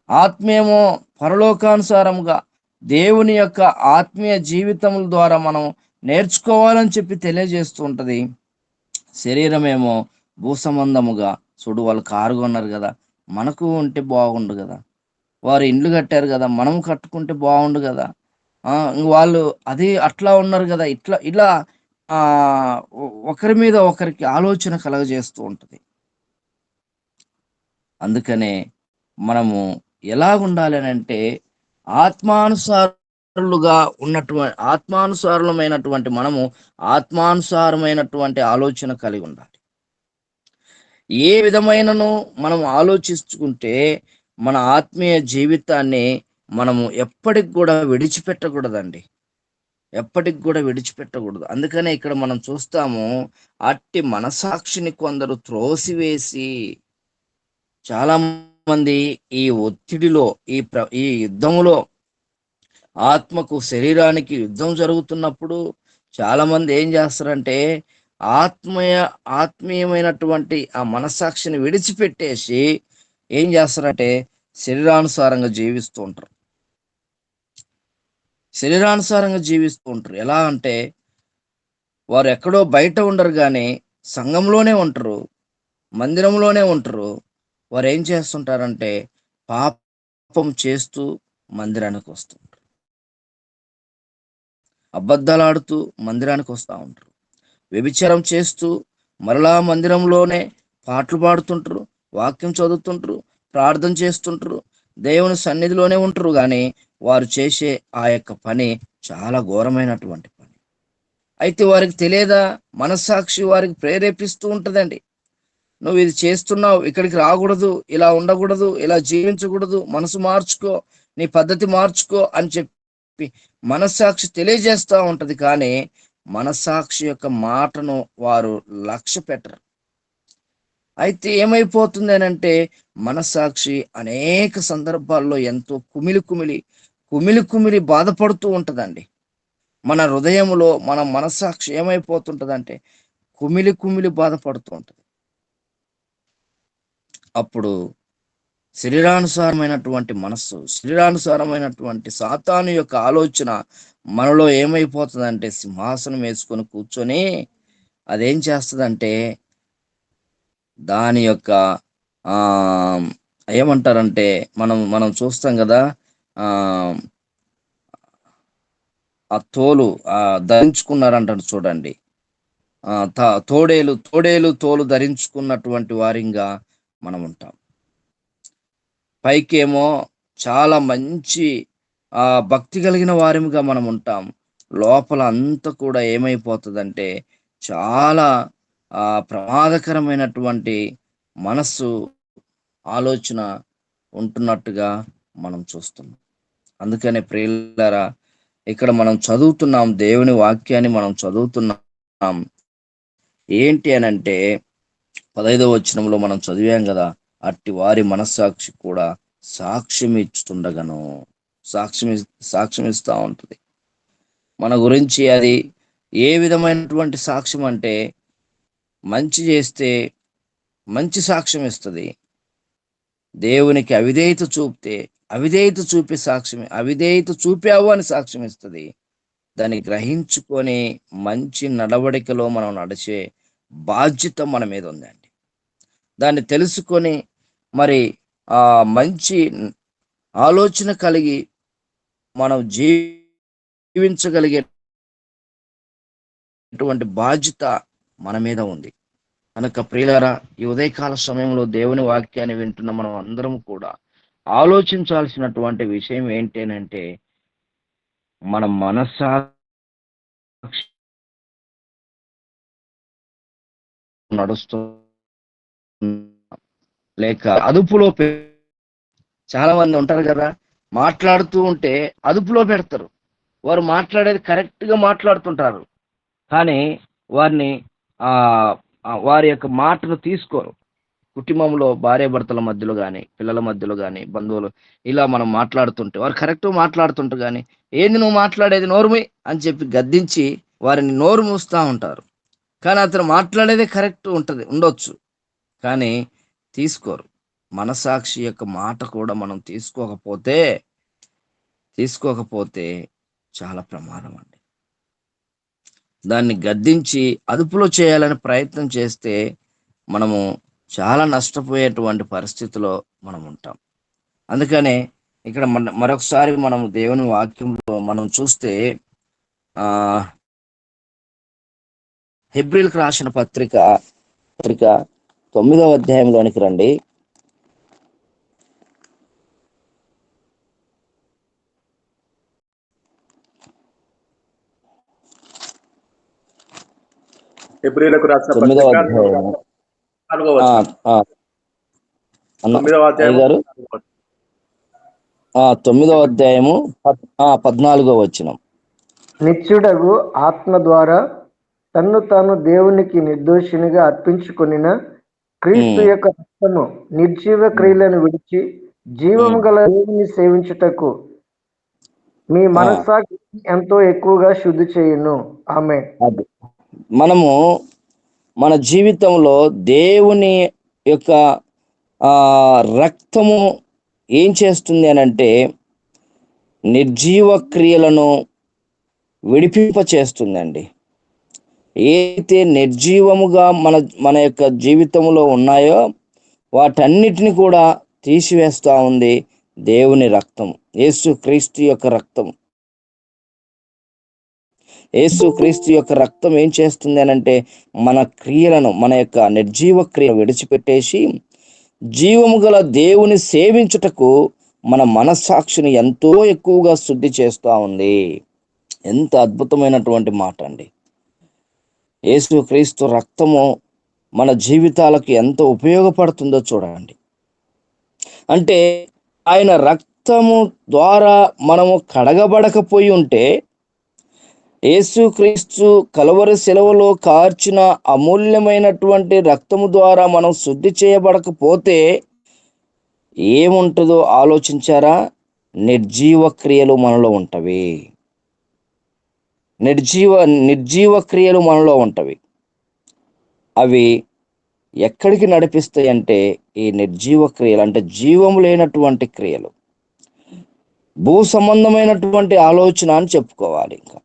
ఆత్మేమో పరలోకానుసారంగా దేవుని యొక్క ఆత్మీయ జీవితముల ద్వారా మనం నేర్చుకోవాలని చెప్పి తెలియజేస్తూ ఉంటది. శరీరమేమో భూసంబంధముగా, చూడు వాళ్ళు కారు కొన్నారు కదా, మనకు ఉంటే బాగుండు కదా, వారు ఇండ్లు కట్టారు కదా, మనం కట్టుకుంటే బాగుండు కదా, వాళ్ళు అది అట్లా ఉన్నారు కదా, ఇట్లా ఇలా ఆ ఒకరి మీద ఒకరికి ఆలోచన కలగజేస్తూ ఉంటది. అందుకనే మనము ఎలాగుండాలి అని అంటే, ఆత్మానుసారులమైనటువంటి మనము ఆత్మానుసారమైనటువంటి ఆలోచన కలిగి ఉండాలి. ఏ విధమైనను మనం ఆలోచించుకుంటే మన ఆత్మీయ జీవితాన్ని మనము ఎప్పటికి కూడా విడిచిపెట్టకూడదండి. ఎప్పటికి కూడా విడిచిపెట్టకూడదు. అందుకనే ఇక్కడ మనం చూస్తాము, అట్టి మనసాక్షిని కొందరు త్రోసివేసి, చాలా మంది ఈ ఒత్తిడిలో, ఈ యుద్ధములో, ఆత్మకు శరీరానికి యుద్ధం జరుగుతున్నప్పుడు చాలా మంది ఏం చేస్తారంటే ఆత్మీయమైనటువంటి ఆ మనస్సాక్షిని విడిచిపెట్టేసి ఏం చేస్తారంటే శరీరానుసారంగా జీవిస్తూ ఉంటారు. శరీరానుసారంగా జీవిస్తూ ఉంటారు. ఎలా అంటే వారు ఎక్కడో బయట ఉండరు, కానీ సంఘంలోనే ఉంటారు, మందిరంలోనే ఉంటారు. వారు ఏం చేస్తుంటారంటే పాపం చేస్తూ మందిరానికి వస్తుంటారు, అబద్ధాలు ఆడుతూ మందిరానికి వస్తూ ఉంటారు, వ్యభిచారం చేస్తూ మరలా మందిరంలోనే పాటలు పాడుతుంటారు, వాక్యం చదువుతుంటారు, ప్రార్థన చేస్తుంటారు, దేవుని సన్నిధిలోనే ఉంటారు. కానీ వారు చేసే ఆ యొక్క పని చాలా ఘోరమైనటువంటి పని. అయితే వారికి తెలియదా? మనస్సాక్షి వారికి ప్రేరేపిస్తూ ఉంటదండి. నువ్వు ఇది చేస్తున్నావు, ఇక్కడికి రాకూడదు, ఇలా ఉండకూడదు, ఇలా జీవించకూడదు, మనసు మార్చుకో, నీ పద్ధతి మార్చుకో అని చెప్పి మనస్సాక్షి తెలియజేస్తూ ఉంటది. కానీ మనస్సాక్షి యొక్క మాటను వారు లక్ష్య పెట్టరు. అయితే ఏమైపోతుంది అని అంటే, మనస్సాక్షి అనేక సందర్భాల్లో ఎంతో కుమిలి బాధపడుతూ ఉంటదండి. మన హృదయములో మన మనస్సాక్షి ఏమైపోతుంటదంటే కుమిలి కుమిలి బాధపడుతూ ఉంటుంది. అప్పుడు శరీరానుసారమైనటువంటి మనస్సు, శరీరానుసారమైనటువంటి సాతాను యొక్క ఆలోచన మనలో ఏమైపోతుందంటే సింహాసనం వేసుకొని కూర్చొని అదేం చేస్తుందంటే దాని యొక్క ఆ ఏమంటారంటే మనం మనం చూస్తాం కదా, ఆ ఆ తోలు ధరించుకున్నారంటారు చూడండి. తోడేలు తోలు ధరించుకున్నటువంటి వారింగా మనం ఉంటాం. పైకేమో చాలా మంచి భక్తి కలిగిన వారిగా మనం ఉంటాం. లోపల అంతా కూడా ఏమైపోతుందంటే చాలా ప్రమాదకరమైనటువంటి మనస్సు ఆలోచన ఉంటున్నట్టుగా మనం చూస్తున్నాం. అందుకనే ప్రియులారా, ఇక్కడ మనం చదువుతున్నాం, దేవుని వాక్యాన్ని మనం చదువుతున్నాం. ఏంటి అనంటే 15వ వచనంలో మనం చదివాం కదా, అట్టి వారి మనస్సాక్షి కూడా సాక్ష్యం ఇస్తుండగను. సాక్ష్యం ఇస్తూ ఉంటుంది మన గురించి. అది ఏ విధమైనటువంటి సాక్ష్యం అంటే, మంచి చేస్తే మంచి సాక్ష్యం ఇస్తుంది. దేవునికి అవిధేయత చూపితే అవిధేయత చూపి సాక్ష్యం, అవిధేయత చూపావు అని సాక్ష్యం ఇస్తుంది. దాన్ని గ్రహించుకొని మంచి నడవడికలో మనం నడిచే బాధ్యత మన మీద ఉందండి. దాన్ని తెలుసుకొని మరి మంచి ఆలోచన కలిగి మనం జీవించగలిగేటువంటి బాధ్యత మన మీద ఉంది. కనుక ప్రియులారా, ఈ ఉదయకాల సమయంలో దేవుని వాక్యాన్ని వింటున్న మనం అందరం కూడా ఆలోచించాల్సినటువంటి విషయం ఏంటంటే, మన మనస్సాక్షి నడుస్తూ లేక అదుపులో. చాలా మంది ఉంటారు కదా, మాట్లాడుతూ ఉంటే అదుపులో పెడతారు. వారు మాట్లాడేది కరెక్ట్ గా మాట్లాడుతుంటారు, కానీ వారిని వారి యొక్క మాటను తీసుకోరు. కుటుంబంలో భార్యాభర్తల మధ్యలో కానీ, పిల్లల మధ్యలో కానీ, బంధువులు ఇలా మనం మాట్లాడుతుంటే వారు కరెక్ట్ మాట్లాడుతుంటారు, కానీ ఏంది నువ్వు మాట్లాడేది, నోరుమి అని చెప్పి గద్దించి వారిని నోరు మూస్తూ ఉంటారు. కానీ అతను మాట్లాడేదే కరెక్ట్ ఉండొచ్చు, కానీ తీసుకోరు. మనసాక్షి యొక్క మాట కూడా మనం తీసుకోకపోతే చాలా ప్రమాదం అండి. దాన్ని గద్దించి అదుపులో చేయాలని ప్రయత్నం చేస్తే మనము చాలా నష్టపోయేటువంటి పరిస్థితిలో మనం ఉంటాం. అందుకనే ఇక్కడ మరొకసారి మనం దేవుని వాక్యంలో మనం చూస్తే హెబ్రీలకు రాసిన పత్రిక 9వ అధ్యాయంలోనికి రండి. హెబ్రీలకు రాసిన 9వ అధ్యాయము 14వ వచనం. నిత్యుడగు ఆత్మ ద్వారా తన్ను తాను దేవునికి నిర్దోషినిగా అర్పించుకొనిన క్రీస్తు యొక్క రక్తము నిర్జీవ క్రియలను విడిచి జీవము గల దేవుని సేవించుటకు మీ మనస్సాక్షి ఎంతో ఎక్కువగా శుద్ధి చేయును. ఆమేన్. మనము మన జీవితంలో దేవుని యొక్క రక్తము ఏం చేస్తుంది అనంటే నిర్జీవ క్రియలను విడిపింప చేస్తుందండి. ఏదైతే నిర్జీవముగా మన యొక్క జీవితంలో ఉన్నాయో వాటన్నిటిని కూడా తీసివేస్తూ ఉంది దేవుని రక్తం, యేసుక్రీస్తు యొక్క రక్తం. యేసుక్రీస్తు యొక్క రక్తం ఏం చేస్తుంది అనంటే మన క్రియలను, మన యొక్క నిర్జీవ క్రియను విడిచిపెట్టేసి జీవము గల దేవుని సేవించుటకు మన మనస్సాక్షిని ఎంతో ఎక్కువగా శుద్ధి చేస్తూ ఉంది. ఎంత అద్భుతమైనటువంటి మాట అండి. యేసుక్రీస్తు రక్తము మన జీవితాలకు ఎంత ఉపయోగపడుతుందో చూడండి. అంటే ఆయన రక్తము ద్వారా మనము కడగబడకపోయి ఉంటే, యేసుక్రీస్తు కలువరి శిలువలో కార్చిన అమూల్యమైనటువంటి రక్తము ద్వారా మనం శుద్ధి చేయబడకపోతే ఏముంటుందో ఆలోచించారా? నిర్జీవ క్రియలు మనలో ఉంటవి. నిర్జీవ క్రియలు మనలో ఉంటవి. అవి ఎక్కడికి నడిపిస్తాయి అంటే ఈ నిర్జీవ క్రియలు, అంటే జీవం లేనటువంటి క్రియలు, భూ సంబంధమైనటువంటి ఆలోచన అని చెప్పుకోవాలి. ఇంకా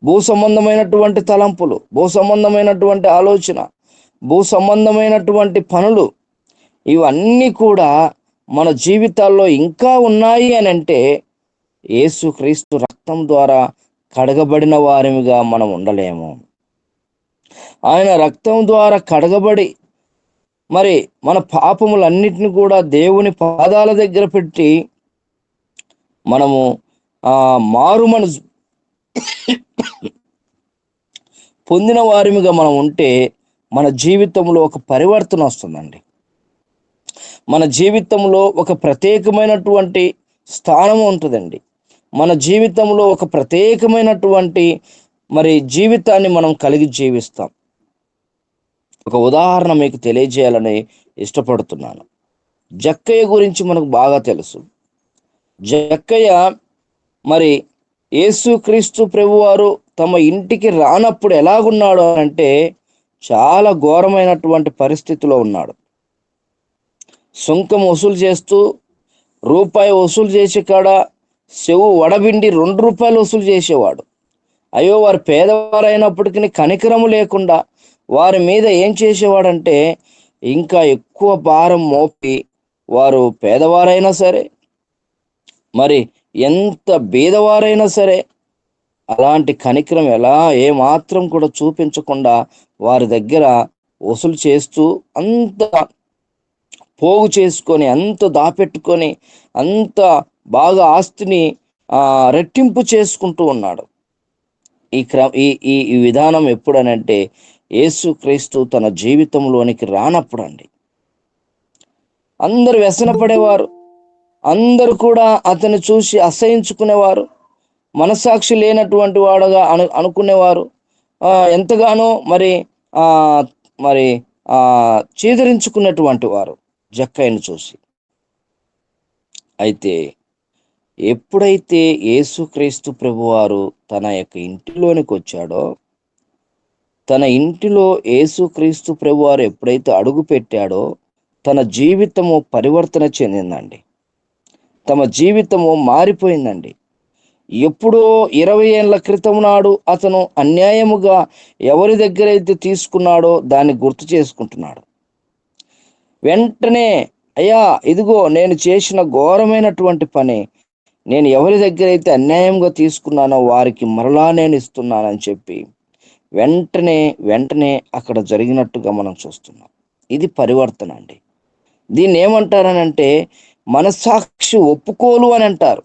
భూ సంబంధమైనటువంటి తలంపులు, భూ సంబంధమైనటువంటి ఆలోచన, భూ సంబంధమైనటువంటి పనులు, ఇవన్నీ కూడా మన జీవితాల్లో ఇంకా ఉన్నాయి అని అంటే యేసుక్రీస్తు రక్తం ద్వారా కడగబడిన వారిగా మనం ఉండలేము. ఆయన రక్తం ద్వారా కడగబడి మరి మన పాపములన్నిటిని కూడా దేవుని పాదాల దగ్గర పెట్టి మనము మారు మనసు పొందిన వారిగా మనం ఉంటే మన జీవితంలో ఒక పరివర్తన వస్తుందండి. మన జీవితంలో ఒక ప్రత్యేకమైనటువంటి స్థానం ఉంటుందండి. మన జీవితంలో ఒక ప్రత్యేకమైనటువంటి మరి జీవితాన్ని మనం కలిగి జీవిస్తాం. ఒక ఉదాహరణ మీకు తెలియజేయాలని ఇష్టపడుతున్నాను. జక్కయ్య గురించి మనకు బాగా తెలుసు. జక్కయ్య మరి యేసుక్రీస్తు ప్రభువారు తమ ఇంటికి రానప్పుడు ఎలాగున్నాడు అంటే చాలా ఘోరమైనటువంటి పరిస్థితిలో ఉన్నాడు. సుంకం వసూలు చేస్తూ రూపాయి వసూలు చేసే కాడ చెవు వడబిండి 2 రూపాయలు వసూలు చేసేవాడు. అయ్యో, వారు పేదవారైనప్పటికీ కనికరము లేకుండా వారి మీద ఏం చేసేవాడంటే ఇంకా ఎక్కువ భారం మోపి, వారు పేదవారైనా సరే, మరి ఎంత బీదవారైనా సరే, అలాంటి కనికరం ఏమాత్రం కూడా చూపించకుండా వారి దగ్గర వసూలు చేస్తూ అంత పోగు చేసుకొని, అంత దాపెట్టుకొని, అంత బాగా ఆస్తిని రెట్టింపు చేసుకుంటూ ఉన్నాడు. ఈ విధానం ఎప్పుడనంటే యేసుక్రీస్తు తన జీవితంలోనికి రానప్పుడు అండి. అందరు వ్యసనపడేవారు, అందరూ కూడా అతన్ని చూసి అసహించుకునేవారు, మనస్సాక్షి లేనటువంటి వాడుగా అనుకునేవారు, ఎంతగానో మరి చీదరించుకున్నటువంటి వారు జక్కయ్యను చూసి. అయితే ఎప్పుడైతే యేసుక్రీస్తు ప్రభువారు తన యొక్క ఇంటిలోనికి వచ్చాడో, తన ఇంటిలో యేసుక్రీస్తు ప్రభువారు ఎప్పుడైతే అడుగు పెట్టాడో తన జీవితము పరివర్తన చెందిందండి. తమ జీవితము మారిపోయిందండి. ఎప్పుడో 20 ఏళ్ల క్రితం నాడు అతను అన్యాయముగా ఎవరి దగ్గర అయితే తీసుకున్నాడో దాన్ని గుర్తు చేసుకుంటున్నాడు. వెంటనే, అయ్యా, ఇదిగో నేను చేసిన ఘోరమైనటువంటి పని, నేను ఎవరి దగ్గర అయితే అన్యాయంగా తీసుకున్నానో వారికి మరలా నేను ఇస్తున్నానని చెప్పి వెంటనే అక్కడ జరిగినట్టుగా మనం చూస్తున్నాం. ఇది పరివర్తన అండి. దీన్ని ఏమంటారనంటే మనస్సాక్షి ఒప్పుకోలు అని అంటారు.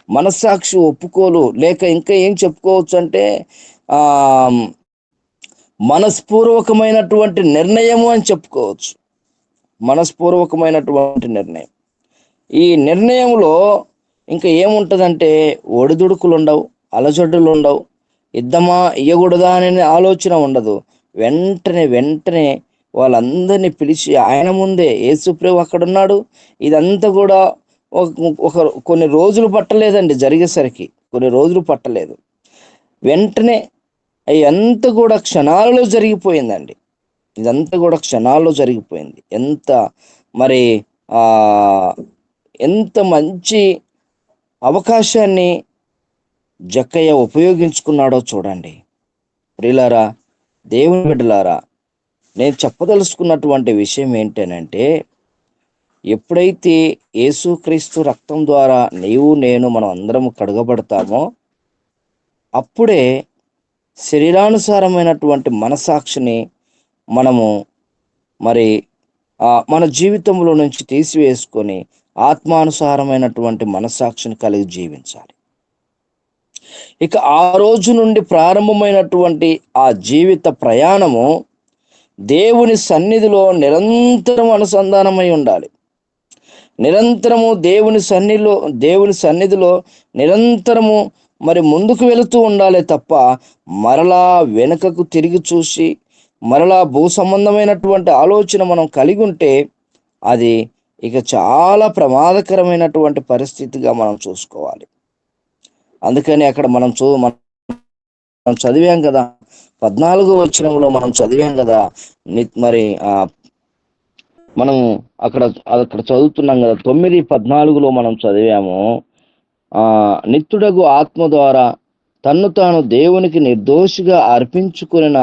మనస్సాక్షి ఒప్పుకోలు, లేక ఇంకా ఏం చెప్పుకోవచ్చు అంటే మనస్పూర్వకమైనటువంటి నిర్ణయము అని చెప్పుకోవచ్చు. మనస్పూర్వకమైనటువంటి నిర్ణయం. ఈ నిర్ణయంలో ఇంకా ఏముంటుందంటే ఒడిదుడుకులు ఉండవు, అలజడులు ఉండవు, ఇద్దామా ఇయ్యకూడదా అనే ఆలోచన ఉండదు. వెంటనే వాళ్ళందరినీ పిలిచి ఆయన ముందే, యేసుప్రభు అక్కడ ఉన్నాడు. ఇదంతా కూడా కొన్ని రోజులు పట్టలేదండి, జరిగేసరికి కొన్ని రోజులు పట్టలేదు. వెంటనే ఇదంతా కూడా క్షణాలలో జరిగిపోయిందండి. ఇదంతా కూడా క్షణాల్లో జరిగిపోయింది. ఎంత మంచి అవకాశాన్ని జక్కయ్య ఉపయోగించుకున్నాడో చూడండి. ప్రియులారా, దేవుని బిడ్డలారా, నేను చెప్పదలుచుకున్నటువంటి విషయం ఏంటనంటే, ఎప్పుడైతే యేసుక్రీస్తు రక్తం ద్వారా నీవు నేను మనం అందరము కడగబడతామో అప్పుడే శరీరానుసారమైనటువంటి మనసాక్షిని మనము మన జీవితంలో నుంచి తీసివేసుకొని ఆత్మానుసారమైనటువంటి మనస్సాక్షిని కలిగి జీవించాలి. ఇక ఆ రోజు నుండి ప్రారంభమైనటువంటి ఆ జీవిత ప్రయాణము దేవుని సన్నిధిలో నిరంతరం అనుసంధానమై ఉండాలి. నిరంతరము దేవుని సన్నిధిలో నిరంతరము ముందుకు వెళుతూ ఉండాలి తప్ప మరలా వెనుకకు తిరిగి చూసి మరలా భూ సంబంధమైనటువంటి ఆలోచన మనం కలిగి ఉంటే అది ఇక చాలా ప్రమాదకరమైనటువంటి పరిస్థితిగా మనం చూసుకోవాలి. అందుకని అక్కడ మనం చదివాం కదా, 14వ వచనంలో మనం చదివాం కదా. మరి మనం అక్కడ అక్కడ చదువుతున్నాం కదా. 9:14లో మనం చదివాము. నిత్యుడగు ఆత్మ ద్వారా తన్ను తాను దేవునికి నిర్దోషిగా అర్పించుకున్న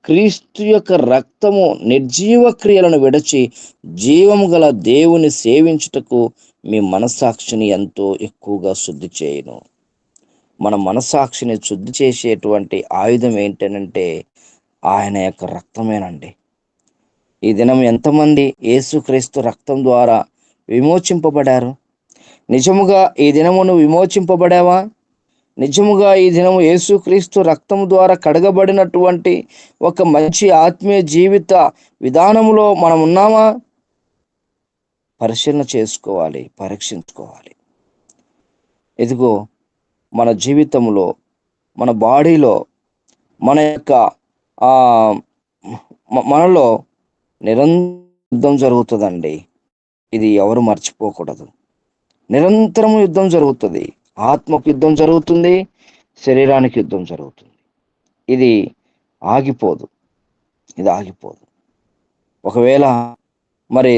క్రీస్తు యొక్క రక్తము నిర్జీవ క్రియలను విడచి జీవము గల దేవుని సేవించుటకు మీ మనస్సాక్షిని ఎంతో ఎక్కువగా శుద్ధి చేయును. మన మనస్సాక్షిని శుద్ధి చేసేటువంటి ఆయుధం ఏంటనంటే ఆయన యొక్క రక్తమేనండి. ఈ దినం ఎంతమంది యేసుక్రీస్తు రక్తం ద్వారా విమోచింపబడారు? నిజముగా ఈ దినము నువ్వు విమోచింపబడావా? నిజముగా ఈ దినము యేసుక్రీస్తు రక్తం ద్వారా కడగబడినటువంటి ఒక మంచి ఆత్మీయ జీవిత విధానములో మనం ఉన్నామా? పరిశీలన చేసుకోవాలి, పరీక్షించుకోవాలి. ఇదిగో మన జీవితంలో, మన బాడీలో, మన యొక్క మనలో నిరంతరం యుద్ధం జరుగుతుందండి. ఇది ఎవరు మర్చిపోకూడదు. నిరంతరం యుద్ధం జరుగుతుంది. ఆత్మకు యుద్ధం జరుగుతుంది, శరీరానికి యుద్ధం జరుగుతుంది. ఇది ఆగిపోదు. ఒకవేళ మరి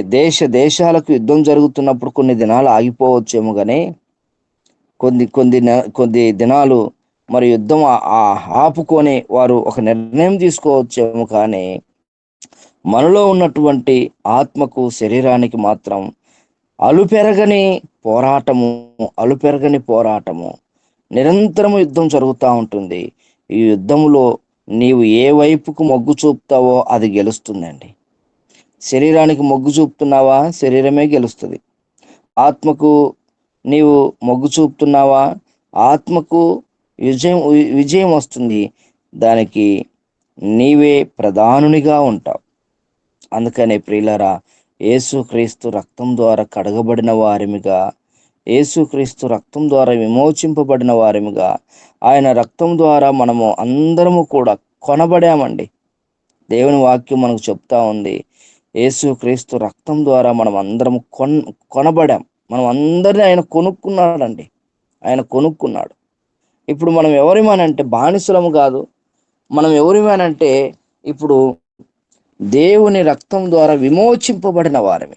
దేశాలకు యుద్ధం జరుగుతున్నప్పుడు కొన్ని దినాలు ఆగిపోవచ్చేమో, కానీ కొద్ది దినాలు మరి యుద్ధం ఆపుకొని వారు ఒక నిర్ణయం తీసుకోవచ్చేమో, కానీ మనలో ఉన్నటువంటి ఆత్మకు శరీరానికి మాత్రం అలుపెరగని పోరాటము నిరంతరము యుద్ధం జరుగుతూ ఉంటుంది. ఈ యుద్ధములో నీవు ఏ వైపుకు మొగ్గు చూపుతావో అది గెలుస్తుందండి. శరీరానికి మొగ్గు చూపుతున్నావా? శరీరమే గెలుస్తుంది. ఆత్మకు నీవు మొగ్గు చూపుతున్నావా? ఆత్మకు విజయం వస్తుంది. దానికి నీవే ప్రధానునిగా ఉంటావు. అందుకనే ప్రియులారా, యేసుక్రీస్తు రక్తం ద్వారా కడగబడిన వారిమిగా, యేసుక్రీస్తు రక్తం ద్వారా విమోచింపబడిన వారిమిగా, ఆయన రక్తం ద్వారా మనము అందరము కూడా కొనబడామండి. దేవుని వాక్యం మనకు చెప్తా ఉంది, యేసుక్రీస్తు రక్తం ద్వారా మనం అందరం కొనబడాం. మనం అందరినీ ఆయన కొనుక్కున్నాడండి. ఆయన కొనుక్కున్నాడు. ఇప్పుడు మనం ఎవరిమానంటే బానిసలము కాదు. మనం ఎవరిమానంటే ఇప్పుడు దేవుని రక్తం ద్వారా విమోచింపబడిన వారిని.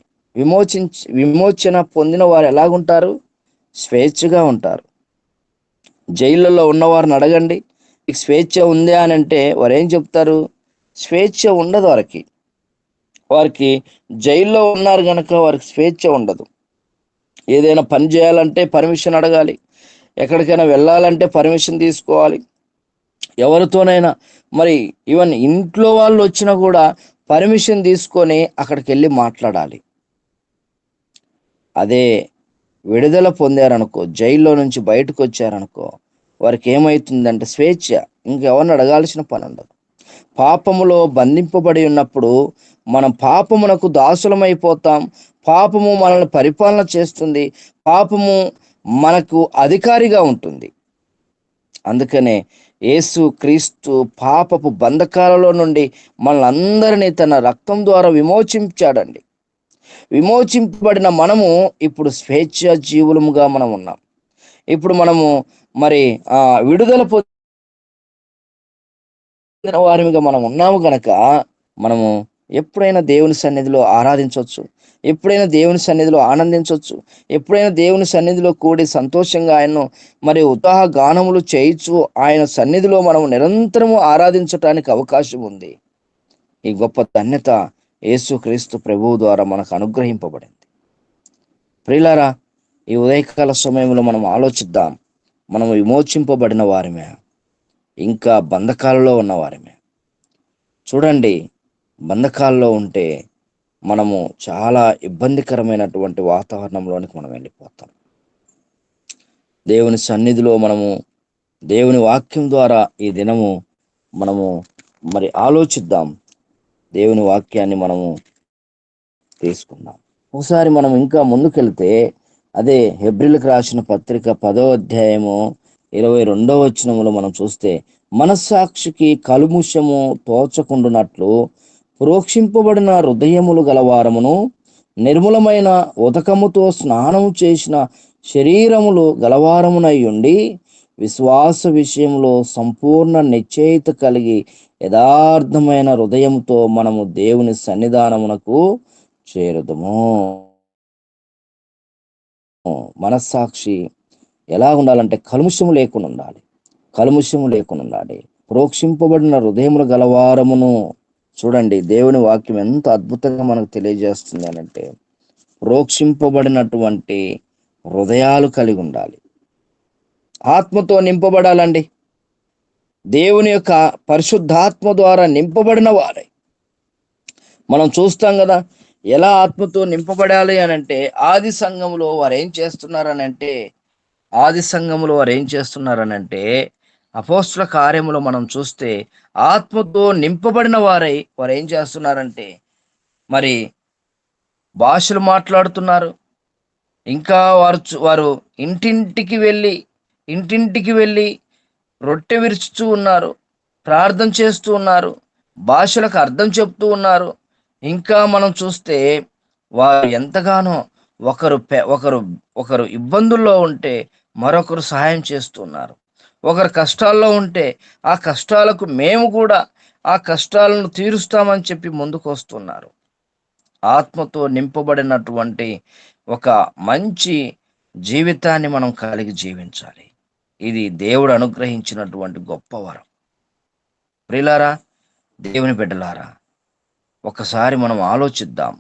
విమోచన పొందిన వారు ఎలాగుంటారు? స్వేచ్ఛగా ఉంటారు. జైళ్ళలో ఉన్నవారిని అడగండి, మీకు స్వేచ్ఛ ఉందా అని అంటే వారు ఏం చెప్తారు? స్వేచ్ఛ ఉండదు వారికి జైల్లో ఉన్నారు కనుక వారికి స్వేచ్ఛ ఉండదు. ఏదైనా పని చేయాలంటే పర్మిషన్ అడగాలి, ఎక్కడికైనా వెళ్ళాలంటే పర్మిషన్ తీసుకోవాలి. ఎవరితోనైనా మరి ఈవెన్ ఇంట్లో వాళ్ళు వచ్చినా కూడా పర్మిషన్ తీసుకొని అక్కడికి వెళ్ళి మాట్లాడాలి. అదే విడుదల పొందారనుకో, జైల్లో నుంచి బయటకు వచ్చారనుకో, వారికి ఏమవుతుందంటే స్వేచ్ఛ. ఇంకెవరిని అడగాల్సిన పని ఉండదు. పాపములో బంధింపబడి ఉన్నప్పుడు మనం పాపమునకు దాసులమైపోతాం. పాపము మనల్ని పరిపాలన చేస్తుంది. పాపము మనకు అధికారిగా ఉంటుంది. అందుకనే యేసు క్రీస్తు పాపపు బంధకాలలో నుండి మనల్ని తన రక్తం ద్వారా విమోచించాడండి. విమోచింపబడిన మనము ఇప్పుడు స్వేచ్ఛ జీవులముగా మనం ఉన్నాం. ఇప్పుడు మనము మరి విడుదల పొందిన వారిగా మనం ఉన్నాము గనక మనము ఎప్పుడైనా దేవుని సన్నిధిలో ఆరాధించవచ్చు, ఎప్పుడైనా దేవుని సన్నిధిలో ఆనందించవచ్చు, ఎప్పుడైనా దేవుని సన్నిధిలో కూడి సంతోషంగా ఆయన్ను మరి ఉత్సాహ గానములు చేయొచ్చు. ఆయన సన్నిధిలో మనం నిరంతరము ఆరాధించటానికి అవకాశం ఉంది. ఈ గొప్ప ధన్యత యేసుక్రీస్తు ప్రభువు ద్వారా మనకు అనుగ్రహింపబడింది. ప్రియులారా, ఈ ఉదయకాల సమయంలో మనం ఆలోచిద్దాం. మనం విమోచింపబడిన వారిమే, ఇంకా బంధకాలలో ఉన్నవారిమే. చూడండి, బంధకాల్లో ఉంటే మనము చాలా ఇబ్బందికరమైనటువంటి వాతావరణంలోనికి మనం వెళ్ళిపోతాం. దేవుని సన్నిధిలో మనము దేవుని వాక్యం ద్వారా ఈ దినము మనము మరి ఆలోచిద్దాం. దేవుని వాక్యాన్ని మనము తీసుకుందాం. ఒకసారి మనం ఇంకా ముందుకెళ్తే అదే హెబ్రీలకు రాసిన పత్రిక 10వ అధ్యాయము 22వ వచనములో మనం చూస్తే, మనస్సాక్షికి కలుముషము తోచకుండునట్లు ప్రోక్షింపబడిన హృదయములు గలవారమును, నిర్మలమైన ఉదకముతో స్నానము చేసిన శరీరములు గలవారమునై ఉండి, విశ్వాస విషయంలో సంపూర్ణ నిశ్చయిత కలిగి యథార్థమైన హృదయంతో మనము దేవుని సన్నిధానమునకు చేరుదము. మనస్సాక్షి ఎలా ఉండాలంటే కల్ముషము లేకుండా ఉండాలి. కల్ముషము లేకుండా ఉండాలి. ప్రోక్షింపబడిన హృదయములు గలవారమును. చూడండి, దేవుని వాక్యం ఎంత అద్భుతంగా మనకు తెలియజేస్తుంది అనంటే, ప్రోక్షింపబడినటువంటి హృదయాలు కలిగి ఉండాలి. ఆత్మతో నింపబడాలండి. దేవుని యొక్క పరిశుద్ధాత్మ ద్వారా నింపబడిన వారే. మనం చూస్తాం కదా, ఎలా ఆత్మతో నింపబడాలి అనంటే, ఆది సంఘములో వారు ఏం చేస్తున్నారనంటే అపోస్తుల కార్యములో మనం చూస్తే ఆత్మతో నింపబడిన వారు ఏం చేస్తున్నారంటే, మరి భాషలు మాట్లాడుతున్నారు. ఇంకా వారు ఇంటింటికి వెళ్ళి రొట్టె విరుచుతూ ఉన్నారు, ప్రార్థన చేస్తూ ఉన్నారు, భాషలకు అర్థం చెప్తూ ఉన్నారు. ఇంకా మనం చూస్తే వారు ఎంతగానో ఒకరు ఇబ్బందుల్లో ఉంటే మరొకరు సహాయం చేస్తున్నారు. ఒకరు కష్టాల్లో ఉంటే ఆ కష్టాలకు మేము కూడా ఆ కష్టాలను తీరుస్తామని చెప్పి ముందుకు వస్తున్నారు. ఆత్మతో నింపబడినటువంటి ఒక మంచి జీవితాన్ని మనం కలిగి జీవించాలి. ఇది దేవుడు అనుగ్రహించినటువంటి గొప్ప వరం. ప్రియులారా, దేవుని బిడ్డలారా, ఒకసారి మనం ఆలోచిద్దాం.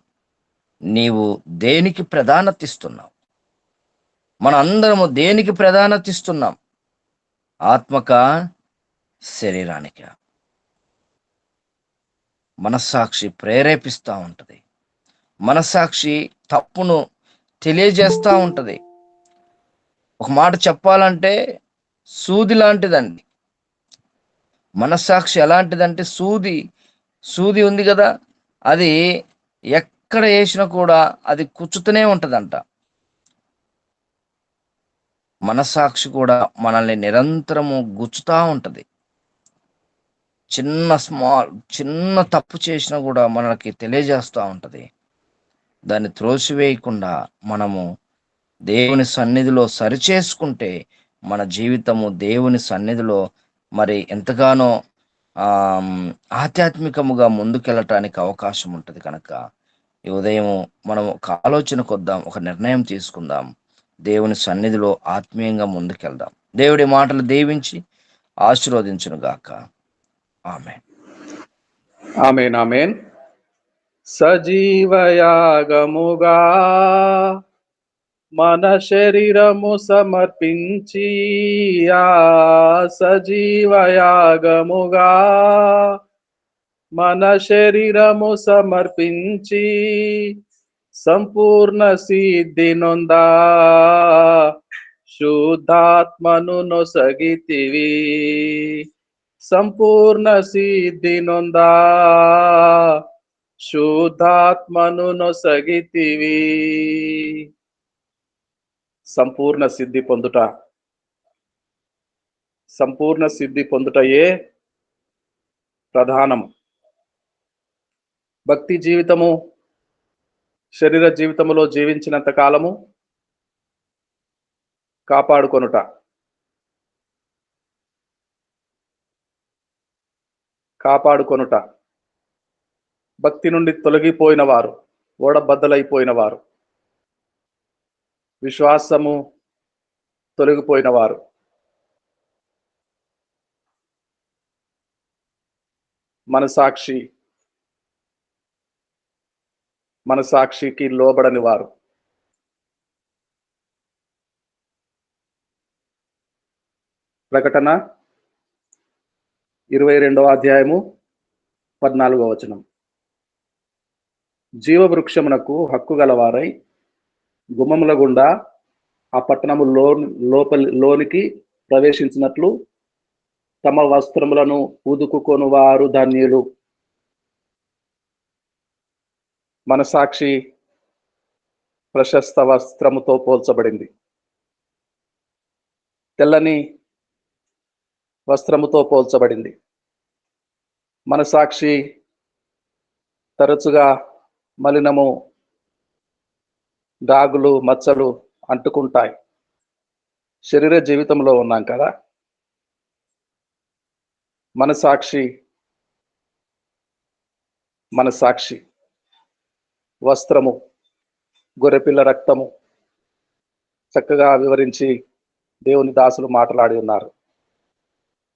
నీవు దేనికి ప్రాధాన్యత ఇస్తున్నావు? మన అందరము దేనికి ప్రాధాన్యత ఇస్తున్నాం? ఆత్మక, శరీరానిక? మనస్సాక్షి ప్రేరేపిస్తూ ఉంటది. మనస్సాక్షి తప్పును తెలియజేస్తూ ఉంటది. ఒక మాట చెప్పాలంటే సూది లాంటిదండి. మనస్సాక్షి ఎలాంటిదంటే సూది ఉంది కదా, అది ఎక్కడ వేసినా కూడా అది కుచ్చుతూనే ఉంటదంట. మనస్సాక్షి కూడా మనల్ని నిరంతరము గుచ్చుతా ఉంటది. చిన్న తప్పు చేసినా కూడా మనకి తెలియజేస్తూ ఉంటది. దాన్ని త్రోసివేయకుండా మనము దేవుని సన్నిధిలో సరిచేసుకుంటే మన జీవితము దేవుని సన్నిధిలో మరి ఎంతగానో ఆధ్యాత్మికముగా ముందుకెళ్ళటానికి అవకాశం ఉంటుంది. కనుక ఈ ఉదయం మనం ఒక ఆలోచనకొద్దాం, ఒక నిర్ణయం తీసుకుందాం, దేవుని సన్నిధిలో ఆత్మీయంగా ముందుకెళ్దాం. దేవుడి మాటలు దీవించి ఆశీర్వదించును గాక. ఆమేన్. ఆమేన్. ఆమేన్. సజీవయాగముగా మన శరీరము సమర్పించి, ఆ సజీవయాగముగా మన శరీరము సమర్పించి, సంపూర్ణ సిద్ధి నొందా శుద్ధాత్మను నొసగితివి. సంపూర్ణ సిద్ధి నొందా శుద్ధాత్మను నొసగితివి. సంపూర్ణ సిద్ధి పొందుటయే ప్రధానము. భక్తి జీవితము శరీర జీవితములో జీవించినంత కాలము కాపాడుకొనుట, భక్తి నుండి తొలగిపోయిన వారు, ఓడబద్దలైపోయిన వారు, విశ్వాసము తొలగిపోయిన వారు, మనసాక్షికి లోబడని వారు, ప్రకటన 22వ అధ్యాయము 14వ వచనం. జీవవృక్షమునకు హక్కు గలవారై గుమ్మముల గుండా ఆ పట్టణము లోనికి ప్రవేశించినట్లు తమ వస్త్రములను ఉదుకుకొని వారు ధన్యులు. మనసాక్షి ప్రశస్త వస్త్రముతో పోల్చబడింది. తెల్లని వస్త్రముతో పోల్చబడింది. మనసాక్షి తరచుగా మలినము, దాగులు, మచ్చలు అంటుకుంటాయి. శరీర జీవితంలో ఉన్నాం కదా, మనసాక్షి మన సాక్షి, వస్త్రము, గొర్రెపిల్ల రక్తము చక్కగా వివరించి దేవుని దాసులు మాట్లాడి ఉన్నారు.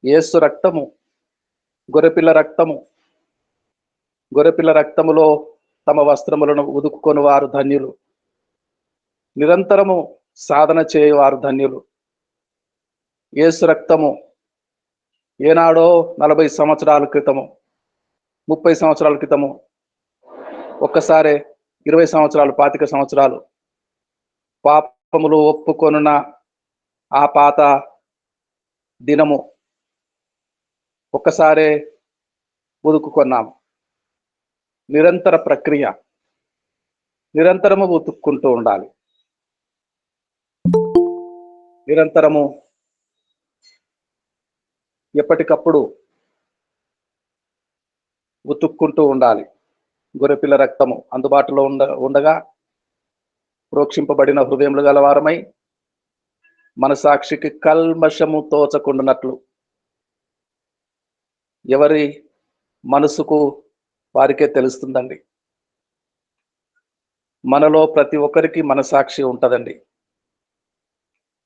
యేసు రక్తము, గొర్రెపిల్ల రక్తము, గొర్రెపిల్ల రక్తములో తమ వస్త్రములను ఉదుకుకొని వారు ధన్యులు. నిరంతరము సాధన చేయవారు ధన్యులు. యేసు రక్తము ఏనాడో 40 సంవత్సరాల క్రితము, 30 సంవత్సరాల క్రితము, ఒక్కసారే 20 సంవత్సరాలు, 25 సంవత్సరాలు పాపములు ఒప్పుకొనున్న ఆ పాత దినము ఒక్కసారే ఉదుకుకొన్నాము. నిరంతర ప్రక్రియ, నిరంతరము ఉతుక్కుంటూ ఉండాలి. నిరంతరము ఎప్పటికప్పుడు ఉతుక్కుంటూ ఉండాలి. గొర్రెపిల్ల రక్తము అందుబాటులో ఉండగా ప్రోక్షింపబడిన హృదయములు గలవారమై మన సాక్షికి కల్మషము తోచకుండానట్లు ఎవరి మనసుకు వారికే తెలుస్తుందండి. మనలో ప్రతి ఒక్కరికి మనసాక్షి ఉంటుందండి.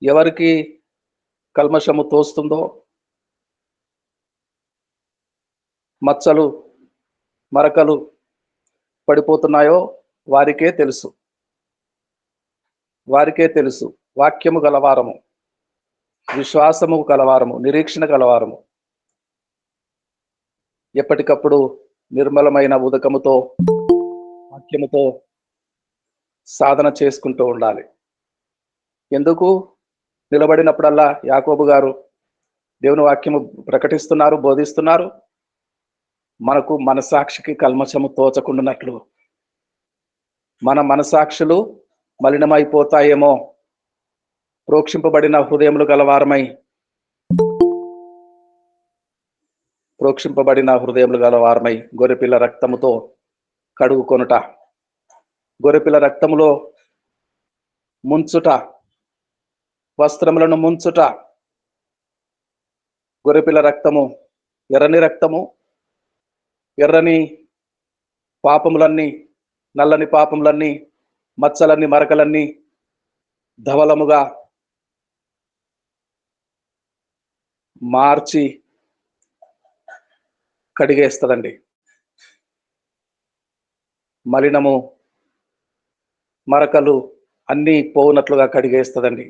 ఎవరికి కల్మషము తోస్తుందో, మచ్చలు మరకలు పడిపోతున్నాయో వారికే తెలుసు. వారికే తెలుసు. వాక్యము గలవారము, విశ్వాసము గలవారము, నిరీక్షణ గలవారము ఎప్పటికప్పుడు నిర్మలమైన ఉదకముతో, వాక్యముతో సాధన చేసుకుంటూ ఉండాలి. ఎందుకు? నిలబడినప్పుడల్లా యాకోబు గారు దేవుని వాక్యము ప్రకటిస్తున్నారు, బోధిస్తున్నారు. మనకు మనసాక్షికి కల్మషము తోచకుండానట్లు. మన మనసాక్షులు మలినమైపోతాయేమో, ప్రోక్షింపబడిన హృదయములు గలవారమై, ప్రోక్షింపబడిన హృదయములు గలవారమై గొర్రెపిల్ల రక్తముతో కడుగుకొనుట, గొర్రెపిల్ల రక్తములో ముంచుట, వస్త్రములను ముంచుట. గొర్రెపిల్ల రక్తము ఎర్రని రక్తము. ఎర్రని పాపములన్నీ, నల్లని పాపములన్నీ, మచ్చలన్నీ, మరకలన్నీ ధవలముగా మార్చి కడిగేస్తుందండి. మలినము, మరకలు అన్నీ పోవునట్లుగా కడిగేస్తుందండి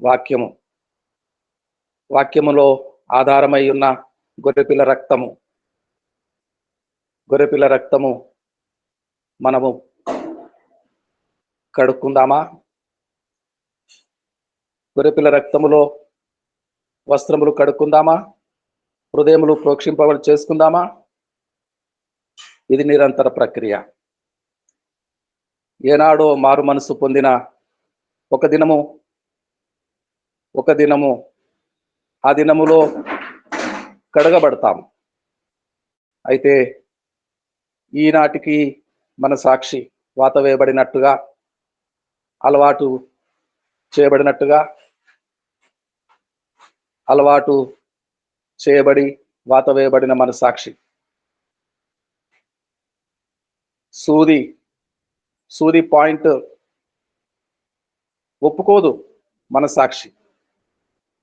వాక్యము. వాక్యములో ఆధారమై ఉన్న గొర్రెపిల్ల రక్తము. గొర్రెపిల్ల రక్తము మనము కడుక్కుందామా? గొర్రెపిల్ల రక్తములో వస్త్రములు కడుక్కుందామా? హృదయములు ప్రోక్షింపబడి చేసుకుందామా? ఇది నిరంతర ప్రక్రియ. ఏనాడో మారు మనసు పొందిన ఒక దినము ఆ దినములో కడగబడతాము. అయితే ఈనాటికి మన సాక్షి వాత వేయబడినట్టుగా, అలవాటు చేయబడినట్టుగా, అలవాటు చేయబడి వాత వేయబడిన మన సాక్షి సూది పాయింట్ ఒప్పుకోదు. మన సాక్షి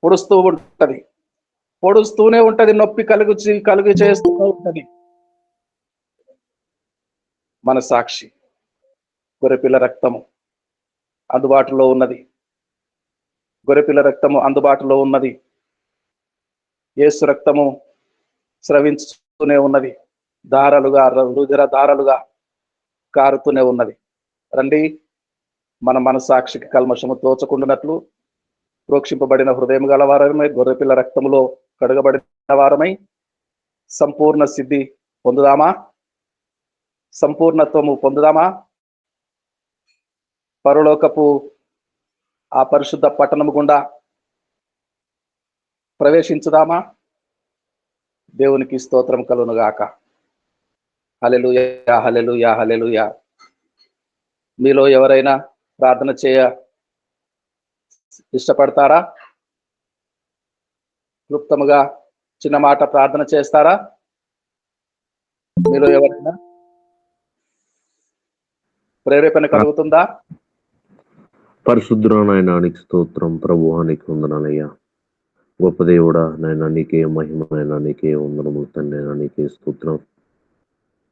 పొడుస్తూ ఉంటది, పొడుస్తూనే ఉంటది, నొప్పి కలుగు చేస్తూ ఉంటది. మన సాక్షి గొర్రెపిల్ల రక్తము అందుబాటులో ఉన్నది. గొర్రెపిల్ల రక్తము అందుబాటులో ఉన్నది. యేసు రక్తము స్రవించుతూనే ఉన్నది. దారాలుగా, రుధిర దారాలుగా కారుతూనే ఉన్నది. రండి, మన మనసాక్షికి కల్మషము తోచకుండానట్లు ప్రోక్షింపబడిన హృదయం గలవారమై, గొర్రెపిల్ల రక్తములో కడగబడిన వారమై సంపూర్ణ సిద్ధి పొందుదామా? సంపూర్ణత్వము పొందుదామా? పరలోకపు ఆ పరిశుద్ధ పట్టణము గుండా ప్రవేశించుదామా? దేవునికి స్తోత్రం కలుగునుగాక. హల్లెలూయా, హల్లెలూయా, హల్లెలూయా. మీలో ఎవరైనా ప్రార్థన చేయ ఇష్టపడతారా? క్లుప్తముగా చిన్న మాట ప్రార్థన చేస్తారా? మీలో ఎవరైనా ప్రేరేపణ కలుగుతుందా? పరిశుద్ధురానైనా నీకు స్తోత్రం ప్రభు, నీకు వందనాలయ్యా. గొప్ప దేవుడా నాయన, నీకే మహిమైనా, నీకే వందనములు తండ్రి, నీకే స్తోత్రం.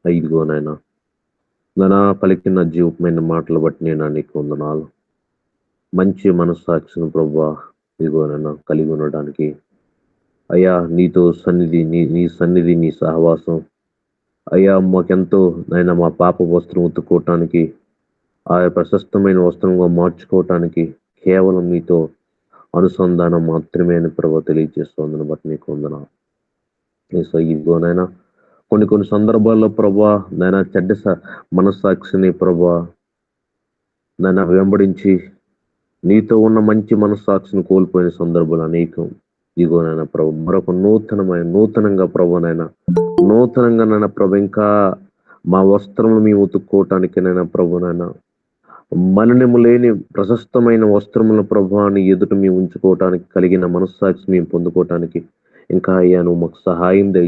ఇదిగో నాయన నా పలికిన జీవమైన మాటలు బట్టి నేను నీకు వందనాలు. మంచి మనస్సాక్షిని ప్రభా ఇదిగో నాయన కలిగి ఉండడానికి అయ్యా, నీతో సన్నిధి, నీ సన్నిధి, నీ సహవాసం అయ్యా మాకెంతో నాయన, మా పాప వస్త్రం ఉతుక్కోవటానికి, ఆ ప్రశస్తమైన వస్త్రంగా మార్చుకోవటానికి కేవలం మీతో అనుసంధానం మాత్రమే అని ప్రభావ తెలియజేస్తోందని బట్టి నీకు వందనాలు. ఇదిగోనైనా కొన్ని సందర్భాల్లో ప్రభా నైనా చెడ్డ మనస్సాక్షిని ప్రభా నైనా వెంబడించి నీతో ఉన్న మంచి మనస్సాక్షిని కోల్పోయిన సందర్భాలు అనేకం. ఇదిగోనైనా ప్రభు మరొక నూతనంగా ప్రభు నైనా ప్రభు ఇంకా మా వస్త్రములు మేము ఉతుక్కోవటానికి నైనా ప్రభు నైనా మలినము లేని ప్రశస్తమైన వస్త్రముల ప్రభాని ఎదుట మేము ఉంచుకోవటానికి కలిగిన మనస్సాక్షి మేము పొందుకోవటానికి ఇంకా అయ్యా నువ్వు మాకు సహాయం దయచేసి